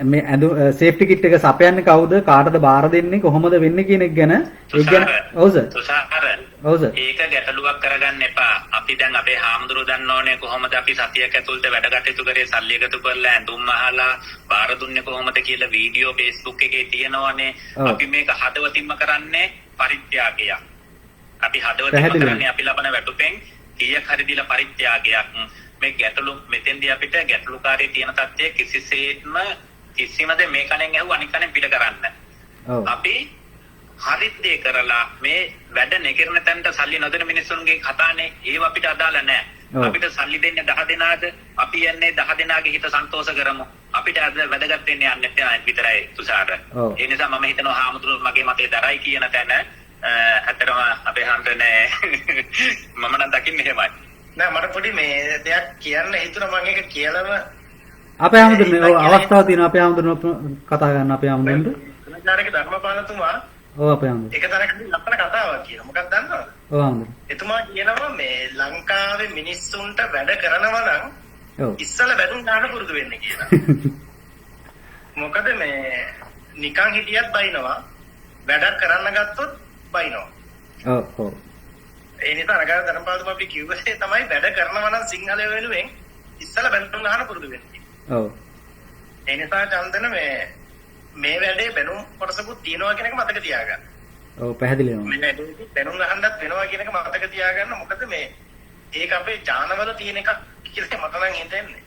මේ සේෆ්ටි කිට් එක සපයන්නේ කවුද කාටද බාර දෙන්නේ කොහොමද වෙන්නේ කියන එක ගැන ඒක ගැන ඔව් සර් ඔව් සර් ඒක ගැටලුවක් කරගන්න එපා. අපි දැන් අපේ හාමුදුරුවෝ දන්න ඕනේ කොහොමද අපි සතියක් ඇතුළත වැඩ කටයුතු කරේ සල්ලි එකතු කරලා ඇඳුම් අහලා බාර දුන්නේ කොහොමද කියලා වීඩියෝ Facebook එකේ තියෙනවනේ. අපි මේක හදවතින්ම කරන්නේ පරිත්‍යාගයක්. අපි හදවතින්ම කරන්නේ අපි ලබන වැටුපෙන් කීයක් හරි දීලා පරිත්‍යාගයක්. මේ ගැටලු මෙතෙන්දී අපිට ගැටලුකාරී තියෙන තත්ත්වය කිසිසේත්ම කිසිමද මේ කණෙන් ඇහුව අනිත් කණෙන් පිට කරන්න. අපි හරිත් දේ කරලා මේ වැඩ නෙකිරන තැනට සල්ලි නොදෙන මිනිස්සුන්ගේ කතානේ ඒව අපිට අදාළ නැහැ. අපිට සල්ලි දෙන්නේ 10 දෙනාද අපි යන්නේ 10 දෙනාගේ හිත සන්තෝෂ කරමු. අපිට අද වැදගත් වෙන්නේ යන්නේ විතරයි තුෂාර. ඒ නිසා මම හිතනවා හාමුදුරුවෝ මගේ මතේ දරයි කියන තැන ඇත්තටම අපේ හන්දනේ මම නම් දකින්නේ එහෙමයි. නෑ මට පොඩි මේ දෙයක් කියන්න හිතුණා මම ඒක කියලාම අපේ හැමදෙන්නේ අවස්ථාව තියෙනවා අපේ හැමදෙන්නේ කතා ගන්න අපේ හැමදෙන්නේ සුනාචාරගේ ධර්මපාලතුමා ඔව් අපේ හැමදෙන්නේ එක තැනකදී ලස්සන කතාවක් කියනවා මොකක්ද දන්නවද ඔව් හැමදෙන්නේ එතුමා කියනවා මේ ලංකාවේ මිනිස්සුන්ට වැඩ කරනවා නම් ඔව් ඉස්සලා බැනුම් ගන්න පුරුදු වෙන්න කියලා මොකද මේ නිකන් හිටියත් බයිනවා වැඩක් කරන්න ගත්තොත් බයිනවා ඔව් ඔව් ඒ නිසා අරගල ධර්මපාලතුමා අපි කිව්වේ තමයි වැඩ කරනවා නම් සිංහල වෙනුවෙන් ඉස්සලා බැනුම් ගන්න පුරුදු වෙන්න. ඔව්. ඒ නිසා චන්දන මේ වැඩේ බැනුම් කොටසකුත් තියෙනවා කියන එක මතක තියාගන්න. ඔව් පැහැදිලි වෙනවා. මේ වැඩේ බැනුම් අහන්නත් වෙනවා කියන එක මතක තියාගන්න. මොකද මේ ඒක අපේ ඥානවල තියෙන එකක් කියලා මට නම් හිතෙන්නේ.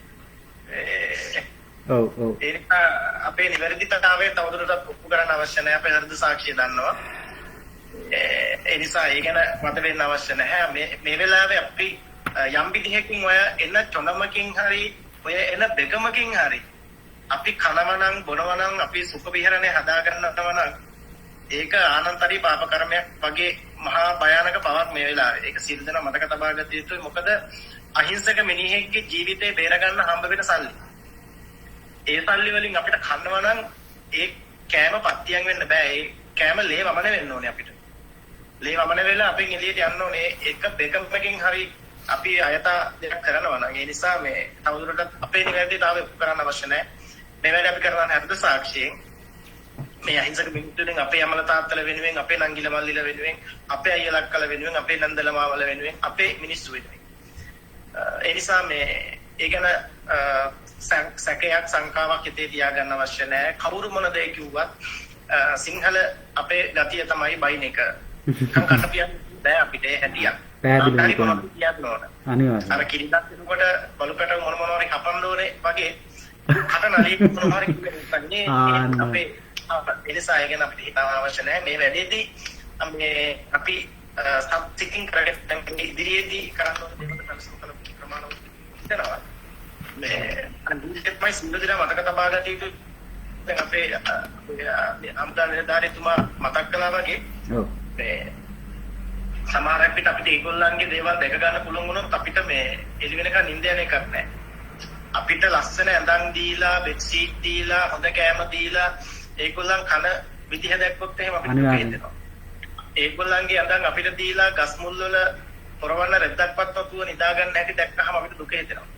ඔව් ඔව්. ඒ නිසා අපේ නිවැරදිතාවය තවදුරටත් ඔප්පු කරන්න අවශ්‍ය නැහැ. අපේ හෘද සාක්ෂිය දන්නවා. ඒ නිසා ඒ ගැන මත වෙන්න අවශ්‍ය නැහැ. මේ වෙලාවේ අපි යම් විදිහකින් ඔය එන චොනමකින් හරි ඔය එන බෙගමකින් හරි අපි කනවනම් බොනවනම් අපි සුඛ විහරණය හදා ගන්නවා නම් ඒක ආනන්තරී පාප කර්මයක් වගේ මහා භයානක පවක් මේ වෙලාවේ. ඒක සිල් දෙනා මතක තබා ගත යුතුයි. මොකද අහිංසක මිනිහෙක්ගේ ජීවිතේ බේර ගන්න හම්බ වෙන සල්ලි. ඒ සල්ලි වලින් අපිට කනවා නම් ඒ කෑම පත්තියන් වෙන්න බෑ. ඒ කෑම ලේ වමන වෙන්න ඕනේ අපිට. ලේ වමන වෙලා අපෙන් එළියට යන්න ඕනේ. එක බෙකමකින් හරි අපි අයථා දෙයක් කරනවා නම් ඒ නිසා මේ තවදුරටත් අපේ නිවැරදිතාවය කරන්න අවශ්‍ය නැහැ. මේ වැඩ අපි කරන හරිද සාක්ෂියෙන් මේ අහිංසක මිනිත්තුෙන් අපේ අමල තාත්තල වෙනුවෙන් අපේ නංගිල මල්ලිල වෙනුවෙන් අපේ අයියලා අක්කලා වෙනුවෙන් අපේ නන්දල මාවල වෙනුවෙන් අපේ මිනිස්සු වෙනුවෙන් ඒ නිසා මේ ඒ ගැන සැකයක් සංකාවක් හිතේ තියාගන්න අවශ්‍ය නැහැ. කවුරු මොන දේ කිව්වත් සිංහල අපේ ගතිය තමයි බයින් එක. කංකට කියන්නේ බෑ අපිට හැටියක්. පැහැදිලි වෙනවා. අනිවාර්යයෙන්. අර කිරිදක් දෙනකොට බලුකට මොන මොනවාරි කපන්න ඕනේ වගේ කට නලිය මොනවාරි කියන්නේ අපේ එනිසා ඒ ගැන අපිට හිතන්න අවශ්‍ය නැහැ. මේ වැඩේදී මේ අපි සබ්සිටින් කරගෙන ඉදිරියේදී කරන්න ඕන දේවල් පරිසම්පල ප්‍රමාණවත් වෙනවා. මේ අනිත්‍යමයි සින්දුදින මතක තබා ගන්න යුතු දැන් අපේ අම්දාන නිලධාරීතුමා මතක් කළා වගේ ඔව් මේ සමහර අපිට ඒගොල්ලන්ගේ දේවල් දැක ගන්න පුළුවන් වුණොත් අපිට මේ එළි වෙනකන් නිින්ද යන එකක් නැහැ. අපිට ලස්සන ඇඳන් දීලා බෙඩ් සීට් දීලා හොඳ කෑම දීලා ඒගොල්ලන් කන විදිහ දැක්කොත් එහෙම අපිට තේරෙනවා. ඒගොල්ලන්ගේ ඇඳන් අපිට දීලා ගස් මුල් වල පොරවන්න රෙද්දක්වත් වතුව නිදා ගන්න හැටි දැක්කහම අපිට දුක හිතෙනවා.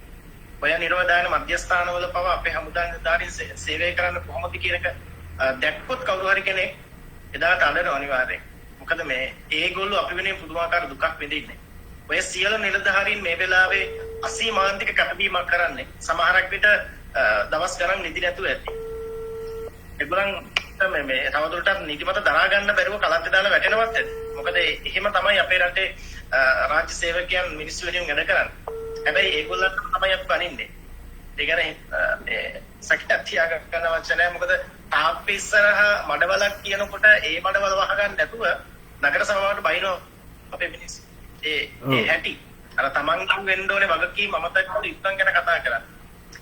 ඔය නිරෝධායන මධ්‍යස්ථානවල පව අපේ හමුදා නිලධාරීන් සේවය කරන්න කොහොමද කියන එක දැක්කොත් කවුරු හරි කෙනෙක් එදාට අඬනවා අනිවාර්යයෙන්. මොකද මේ ඒගොල්ලෝ අපි වෙනුවෙන් පුදුමාකාර දුකක් විඳින්නේ. ඔය සියලු නිලධාරීන් මේ වෙලාවේ අසීමාන්තික කටබීමක් කරන්නේ. සමහරක් විට දවස් ගණන් නිදි නැතුව ඇති. ඒගොල්ලන් මේ තවදුරටත් නිදිමත දරා ගන්න බැරුව කලන්ත දාලා වැටෙනවත් ඇති. මොකද එහෙම තමයි අපේ රටේ රාජ්‍ය සේවකයන් මිනිස්සු වෙනුවෙන් වැඩ කරන්නේ. හැබැයි ඒගොල්ලන්ට තමයි අපි පනින්නේ. ඒ කියන්නේ මේ සැකයක් තියාගන්න අවශ්‍ය නැහැ. මොකද තාප්පේ ඉස්සරහා මඩවලක් කියනකොට ඒ මඩවල වහගන්න නැතුව නගර සභාවට බයිනෝ අපේ මිනිස්සු. ඒ හැටි අර තමන්ගෙන් වෙන්න ඕනේ වගකීම් අමතක කරලා ඉක්මන් ගැන කතා කරා.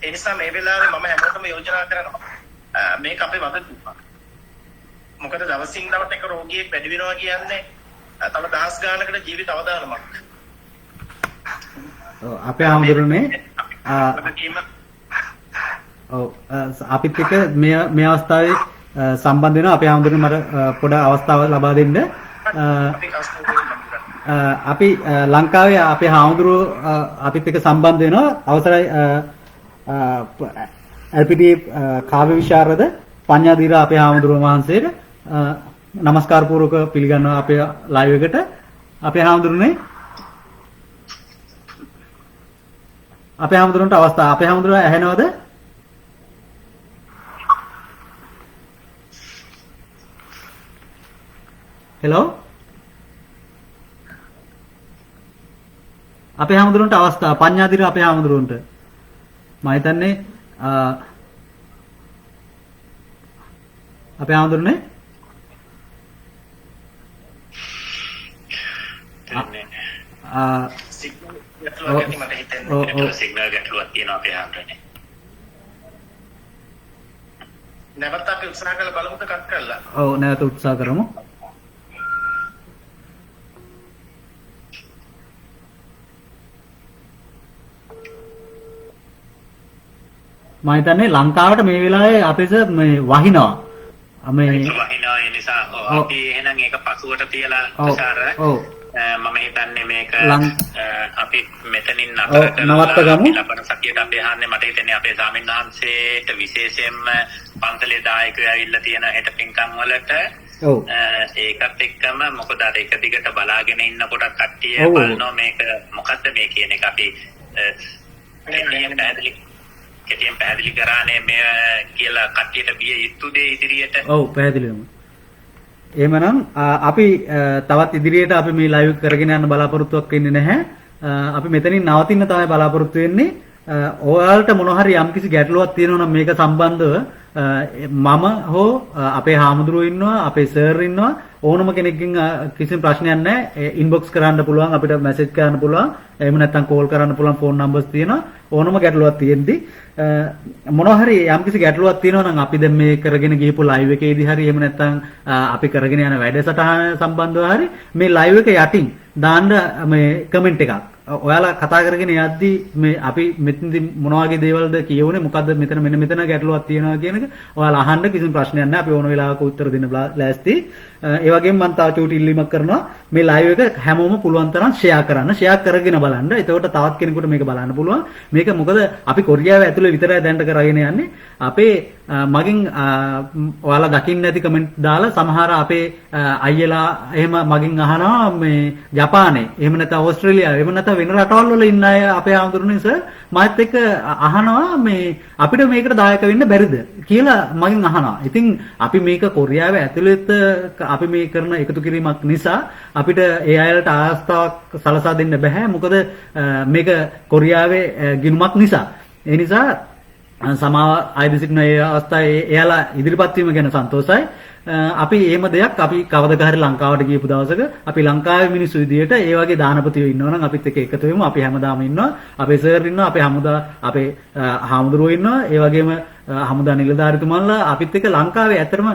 ඒ නිසා මේ වෙලාවේ මම හැමෝටම යෝජනා කරනවා මේක අපේ වගකීමක්. මොකද දවසින් දවසට එක රෝගියෙක් වැඩි වෙනවා කියන්නේ තව දහස් ගානකට ජීවිත අවදානමක්. අපේ හාමුදුරනේ වගකීම ඔව් අපිත් එක්ක මේ අවස්ථාවේ සම්බන්ධ වෙනවා අපේ හාමුදුරනේ මට පොඩ අවස්ථාවක් ලබා දෙන්න. අපි ලංකාවේ අපේ හාමුදුරුවෝ අපිත් එක්ක සම්බන්ධ වෙනවා. අවසරයි LPT කාව්‍ය විශාරද පඤ්ඤාධීර අපේ හාමුදුරුවෝ වහන්සේට নমස්කාර පූර්වක පිළිගන්නවා අපේ ලයිව් එකට. අපේ හාමුදුරනේ අපේ හාමුදුරන්ට අවස්ථාව අපේ හාමුදුරුවෝ ඇහෙනවද? හෙලෝ අපේ හාමුදුරන්ට අවස්ථාව පඤ්ඤාධීර අපේ හාමුදුරන්ට මම හිතන්නේ අපේ හාමුදුරනේ සිග්නල් ගැටලුවක් තියෙනවා අපේ හාමුදුරනේ. නැවත අපි උත්සාහ කරලා බලමුද කට් කරලා. ඔව් නැවත උත්සාහ කරමු. මම හිතන්නේ ලංකාවට මේ වෙලාවේ අපිට මේ වහිනවා. මේ වහිනවා ඒ නිසා අපි එහෙනම් ඒක පසුවට තියලා ප්‍රචාර මම හිතන්නේ මේක අපි මෙතනින් නවත්ත ගමු. ලබන සතියට අපි අහන්නේ මට හිතෙන්නේ අපේ ස්වාමීන් වහන්සේට විශේෂයෙන්ම පන්සලේ දායකයෝ ඇවිල්ලා තියෙන හෙට පින්කම් වලට ඒකත් එක්කම මොකද අර එක දිගට බලාගෙන ඉන්නකොට කට්ටිය බලනවා මේක මොකද්ද මේ කියන එක අපි කෙටියෙන් පැහැදිලි කරානේ මේ කියලා කට්ටියට බිය යුතු දේ ඉදිරියට. ඔව් පැහැදිලිවම. එහෙමනම් අපි තවත් ඉදිරියට අපි මේ ලයිව් කරගෙන යන්න බලාපොරොත්තුවක් වෙන්නේ නැහැ. අපි මෙතනින් නවතින්න තමයි බලාපොරොත්තු වෙන්නේ. ඔයාලට මොන හරි යම්කිසි ගැටලුවක් තියෙනවා නම් මේක සම්බන්ධව මම හෝ අපේ හාමුදුරුවෝ ඉන්නවා අපේ සර් ඉන්නවා ඕනම කෙනෙක්ගෙන් කිසිම ප්‍රශ්නයක් නැහැ. ඉන්බොක්ස් කරන්න පුළුවන් අපිට මැසේජ් කරන්න පුළුවන්. එහෙම නැත්නම් කෝල් කරන්න පුළුවන් ෆෝන් නම්බර්ස් තියෙනවා. ඕනම ගැටලුවක් තියෙද්දි මොනවා හරි යම්කිසි ගැටලුවක් තියෙනවා නම් අපි දැන් මේ කරගෙන ගිහපු ලයිව් එකේදී හරි එහෙම නැත්නම් අපි කරගෙන යන වැඩසටහන සම්බන්ධව හරි මේ ලයිව් එක යටින් දාන්න මේ කමෙන්ට් එකක්. ඔයාලා කතා කරගෙන යද්දී මේ අපි මෙතනදී මොන වගේ දේවල්ද කියවුනේ මොකද්ද මෙතන මෙතන ගැටලුවක් තියෙනවා කියන එක ඔයාලා අහන්න කිසිම ප්‍රශ්නයක් නැහැ. අපි ඕන වෙලාවක උත්තර දෙන්න ලෑස්ති. ඒ වගේම මම තාම චූටි ඉල්ලීමක් කරනවා මේ ලයිව් එක හැමෝම පුළුවන් තරම් ෂෙයා කරන්න. ෂෙයා කරගෙන බලන්න. එතකොට තවත් කෙනෙකුට මේක බලන්න පුළුවන්. මේක මොකද අපි කොරියාව ඇතුලේ විතරයි දැනට කරගෙන යන්නේ. අපේ මගෙන් ඔයාලා දකින්න ඇති කමෙන්ට් දාලා සමහර අපේ අයියලා එහෙම මගෙන් අහනවා මේ ජපානයේ එහෙම නැත්නම් ඕස්ට්‍රේලියාවේ එහෙම නැත්නම් වෙන රටවල් වල ඉන්න අය අපේ ආන්දරුනේ සර් මාත් එක්ක අහනවා මේ අපිට මේකට දායක වෙන්න බැරිද කියලා මගෙන් අහනවා. ඉතින් අපි මේක කොරියාව ඇතුළත අපි මේ කරන එකතු කිරීමක් නිසා අපිට ඒ අයලට ආස්ථාවක් සලසා දෙන්න බෑ. මොකද මේක කොරියාවේ ගිණුමක් නිසා. ඒ නිසා සමාව ආයුධ සිටින ඒ අවස්ථාවේ එයාලා ඉදිරිපත් වීම ගැන සන්තෝෂයි. අපි එහෙම දෙයක් අපි කවදක හරි ලංකාවට ගියපු දවසක අපි ලංකාවේ මිනිස්සු විදියට ඒ වගේ දානපතියෝ ඉන්නවා නම් අපිත් එක්ක එකතු වෙමු. අපි හැමදාම ඉන්නවා. අපේ සර් ඉන්නවා. අපේ අපේ හාමුදුරුවෝ ඉන්නවා. ඒ වගේම හමුදා නිලධාරිතුමන්ලා අපිත් එක්ක ලංකාවේ ඇත්තටම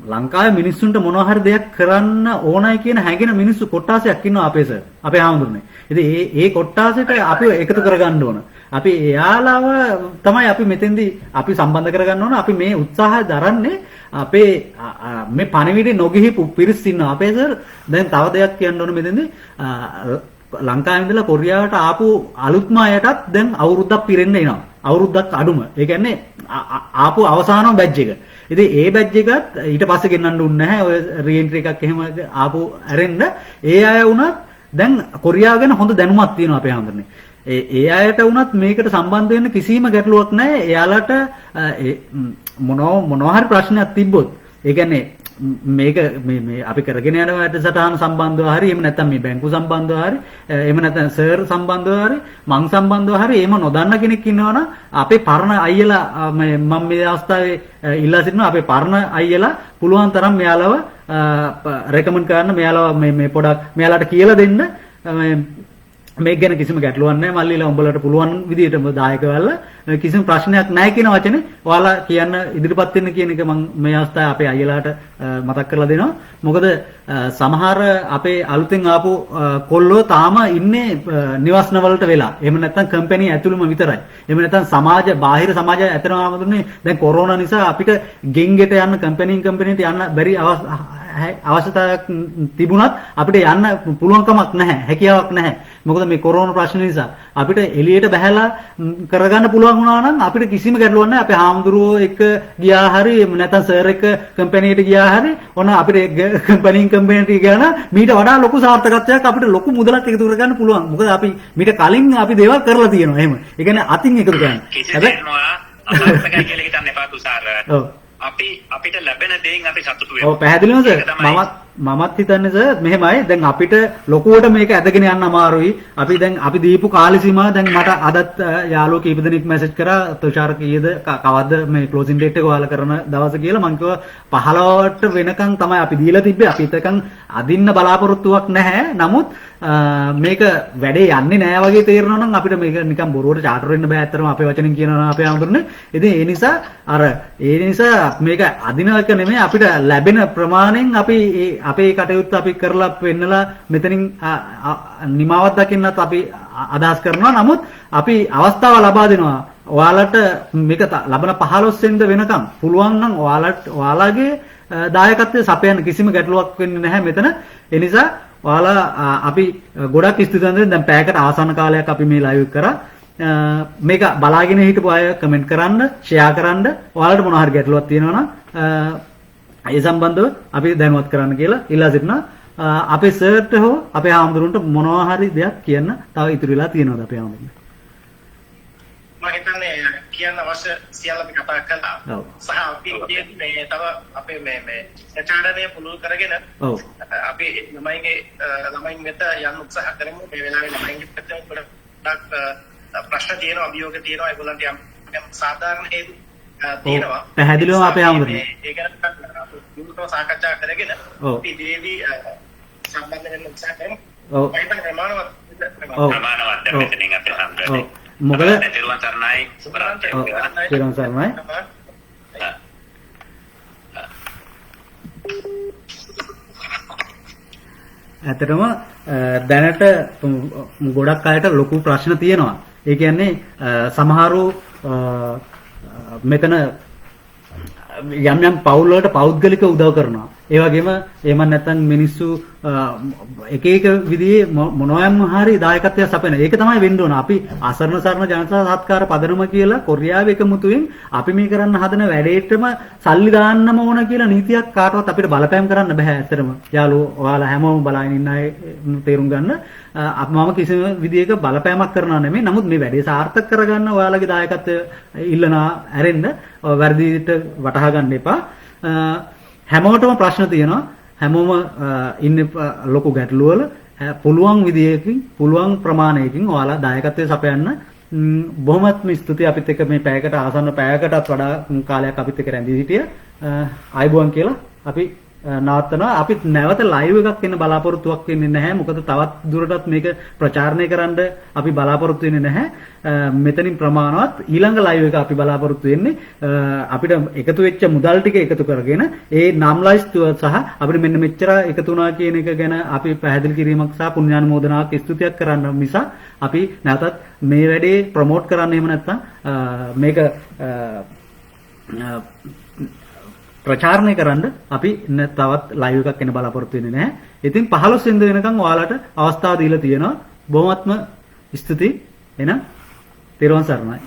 ලංකාවේ මිනිස්සුන්ට මොනවා හරි දෙයක් කරන්න ඕනයි කියන හැඟෙන මිනිස්සු කොට්ටාසයක් ඉන්නවා අපේ සර්. අපේ හාමුදුරනේ. ඉතින් ඒ කොට්ටාසෙට අපි එකතු කරගන්න ඕන. අපි එයාලව තමයි අපි මෙතෙන්දී අපි සම්බන්ධ කරගන්න ඕන. අපි මේ උත්සාහය දරන්නේ අපේ මේ පණිවිඩේ නොගිහිපු පිරිස් ඉන්නවා. අපේ සර් දැන් තව දෙයක් කියන්න ඕන මෙතෙන්දී ලංකාවේ ඉඳලා කොරියාවට ආපු අලුත්ම අයටත් දැන් අවුරුද්දක් පිරෙන්න එනවා. අවුරුද්දක් අඩුම. ඒ කියන්නේ ආපු අවසානම බැච් එක. ඉතින් ඒ බැච් එකත් ඊට පස්සේ ගෙන්නන්න උන්නේ නැහැ. ඔය රීඑන්ට්‍රි එකක් එහෙම ආපු ඇරෙන්න ඒ අය වුණත් දැන් කොරියාව ගැන හොඳ දැනුමක් තියෙනවා අපේ හන්දරනේ. ඒ අයට වුණත් මේකට සම්බන්ධ වෙන්න කිසිම ගැටලුවක් නැහැ. එයාලට මොනවා හරි ප්‍රශ්නයක් තිබ්බොත් ඒ කියන්නේ මේක මේ අපි කරගෙන යන වැඩසටහන සම්බන්ධව හරි එහෙම නැත්නම් මේ බැංකු සම්බන්ධව හරි එහෙම නැත්නම් සර් සම්බන්ධව හරි මං සම්බන්ධව හරි එහෙම නොදන්න කෙනෙක් ඉන්නවනම් අපේ පරණ අයියලා මම මේ අවස්ථාවේ ඉල්ලා සිටිනවා අපේ පරණ අයියලා පුළුවන් තරම් මෙයාලව රෙකමන්ඩ් කරන්න මෙයාලව මේ පොඩක් මෙයාලට කියලා දෙන්න මේක ගැන කිසිම ගැටලුවක් නැහැ මල්ලිලා උඹලට පුළුවන් විදිහට උඹ දායක වෙලා කිසිම ප්‍රශ්නයක් නැහැ කියන වචනේ ඔයාලා කියන්න ඉදිරිපත් වෙන්න කියන එක මම මේ අවස්ථාවේ අපේ අයියලාට මතක් කරලා දෙනවා. මොකද සමහර අපේ අලුතෙන් ආපු කොල්ලෝ තාම ඉන්නේ නිවාසන වලට වෙලා. එහෙම නැත්නම් කම්පැනි ඇතුළෙම විතරයි. එහෙම නැත්නම් සමාජ බාහිර සමාජය ඇතරම ආමතුනේ දැන් කොරෝනා නිසා අපිට ගෙන්ගෙට යන්න කම්පැනිට යන්න බැරි අවශ්‍යතාවයක් තිබුණත් අපිට යන්න පුළුවන්කමක් නැහැ, හැකියාවක් නැහැ. මොකද මේ කොරෝනා ප්‍රශ්න නිසා අපිට එළියට බහැලා කරගන්න පුළුවන් වුණා නම් අපිට කිසිම ගැටලුවක් නැහැ. අපේ හාමුදුරුවෝ එක්ක ගියා හරි නැත්නම් සර් එක්ක කම්පැනිට ගියා හරි ඔන්න අපිට කම්පැනිට ගියා මීට වඩා ලොකු සාර්ථකත්වයක් අපිට ලොකු මුදලක් එකතු කරගන්න පුළුවන්. මොකද අපි මීට කලින් අපි දේවල් කරලා තියෙනවා. එහෙම. ඒ කියන්නේ අතින් එකතු කරන්නේ. හැබැයි අමාරුයි කියලා හිතන්න එපා තුෂාර. ඔව්. අපිට ලැබෙන දේෙන් අපි සතුටු වෙනවා. ඔව් පැහැදිලිවම සර්. මමත් හිතන්නේ සර් මෙහෙමයි. දැන් අපිට ලොකුවට මේක ඇදගෙන යන්න අමාරුයි. අපි දීපු කාලේ සීමාව දැන් මට අදත් යාළුවෝ කීප දෙනෙක් මැසේජ් කරා තුෂාර කීයද කවද්ද මේ ක්ලෝසින් ඩේට් එක ඔයාලා කරන දවස කියලා මං කිව්වා 15ට වෙනකන් තමයි අපි දීලා තිබ්බේ. අපි හිතකන් අදින්න බලාපොරොත්තුවක් නැහැ. නමුත් මේක වැඩේ යන්නේ නැහැ වගේ තේරෙනවා නම් අපිට මේක නිකන් බොරුවට චාටර් වෙන්න බෑ. ඇත්තටම අපේ වචනෙන් කියනවා අපේ ආමතුරුනේ. ඉතින් ඒ නිසා මේක අදින එක නෙමෙයි අපිට ලැබෙන ප්‍රමාණයෙන් අපි අපේ කටයුත්ත අපි කරලා පෙන්නලා මෙතනින් නිමාවක් දකින්නත් අපි අදහස් කරනවා. නමුත් අපි අවස්ථාව ලබා දෙනවා. ඔයාලට මේක ලබන 15 වෙනිදා වෙනකම් පුළුවන් නම් ඔයාලගේ දායකත්වයේ සපයන්න කිසිම ගැටලුවක් වෙන්නේ නැහැ මෙතන. ඒ නිසා ඔයාලා අපි ගොඩක් ස්තුතිවන්ත දැන් පැයකට ආසන්න කාලයක් අපි මේ ලයිව් කරා. මේක බලාගෙන හිටපු අය කමෙන්ට් කරන්න, ෂෙයා කරන්න. ඔයාලට මොනවා හරි ගැටලුවක් තියෙනවා නම් ඒ සම්බන්ධව අපි දැනුවත් කරන්න කියලා ඉල්ලා සිටිනවා. අපේ සර්ට හෝ අපේ ආම්දුරුන්ට මොනවා හරි දෙයක් කියන්න තව ඉතුරු වෙලා තියෙනවද අපේ ආම්දුරුන්ට? මම හිතන්නේ කියන්න අවශ්‍ය සියල්ල අපි කතා කළා. ඔව්. සහ අපි මේ තව අපේ මේ ප්‍රචාරණය පුළුල් කරගෙන ඔව්. අපි ළමයින් වෙත යන්න උත්සාහ කරමු. මේ වෙලාවේ ළමයින්ගේ පැත්තෙන් ගොඩක් ප්‍රශ්න තියෙනවා, අභියෝග තියෙනවා. ඒගොල්ලන්ට යම් සාධාරණ හේතු තියෙනවා. පැහැදිලිවම අපේ ආම්දුරුනේ ඒක විමුක්තව සාකච්ඡා කරගෙන අපි ඉදිරියේදී සම්බන්ධ වෙන්න උත්සාහ කරමු. ඔව්. මම ප්‍රමාණවත් මෙතනින් අපේ සම්බන්ධය. මොකද තෙරුවන් සරණයි සුබරාත්‍රි. තෙරුවන් සරණයි. ඇත්තටම දැනට ගොඩක් අයට ලොකු ප්‍රශ්න තියෙනවා. ඒ කියන්නේ සමහරු මෙතන යම් පවුල් වලට පෞද්ගලික උදව් කරනවා. ඒ වගේම එහෙම නැත්නම් මිනිස්සු එක එක විදිහේ මොනවාම හරි දායකත්වයක් සපයන. ඒක තමයි වෙන්න ඕන. අපි අසරණ සරණ ජනතා සත්කාර පදනම කියලා කොරියාවේ එකමුතුවෙන් අපි මේ කරන්න හදන වැඩේටම සල්ලි දාන්නම ඕන කියලා නීතියක් කාටවත් අපිට බලපෑම් කරන්න බෑ. ඇත්තටම යාළුවෝ ඔයාලා හැමෝම බලාගෙන ඉන්න අය තේරුම් ගන්න. මම කිසිම විදිහක බලපෑමක් කරනවා නෙමෙයි. නමුත් මේ වැඩේ සාර්ථක කරගන්න ඔයාලගේ දායකත්වය ඉල්ලනවා ඇරෙන්න වැරදිට වටහා ගන්න එපා. හැමෝටම ප්‍රශ්න තියෙනවා. හැමෝම ඉන්නේ ලොකු ගැටලු වල. පුළුවන් විදියකින් පුළුවන් ප්‍රමාණයකින් ඔයාලා දායකත්වයේ සපයන්න බොහොමත්ම ස්තුතියි. අපිත් එක්ක මේ පැයකට ආසන්න පැයකටත් වඩා කාලයක් අපිත් එක්ක රැඳී සිටිය ආයිබෝන් කියලා අපි නවත්තනවා. අපි නැවත ලයිව් එකක් එන්න බලාපොරොත්තුවක් වෙන්නේ නැහැ. මොකද තවත් දුරටත් මේක ප්‍රචාරණය කරන්න අපි බලාපොරොත්තු වෙන්නේ නැහැ. මෙතනින් ප්‍රමාණවත් ඊළඟ ලයිව් එක අපි බලාපොරොත්තු වෙන්නේ අපිට එකතු වෙච්ච මුදල් ටික එකතු කරගෙන ඒ නම් ලයිස්තුව සහ අපිට මෙන්න මෙච්චර එකතු වුණා කියන එක ගැන අපි පැහැදිලි කිරීමක් සහ පුණ්‍යානුමෝදනාවක් ස්තුතියක් කරන්න මිසක් අපි නැවතත් මේ වැඩේ ප්‍රොමෝට් කරන්න එහෙම නැත්නම් මේක ප්‍රචාරණය කරන්න අපි තවත් ලයිව් එකක් එන්න බලාපොරොත්තු වෙන්නේ නැහැ. ඉතින් 15 වෙනිදා වෙනකන් ඔයාලට අවස්ථාව දීලා තියෙනවා. බොහොමත්ම ස්තුතියි. එහෙනම් තෙරුවන් සරණයි.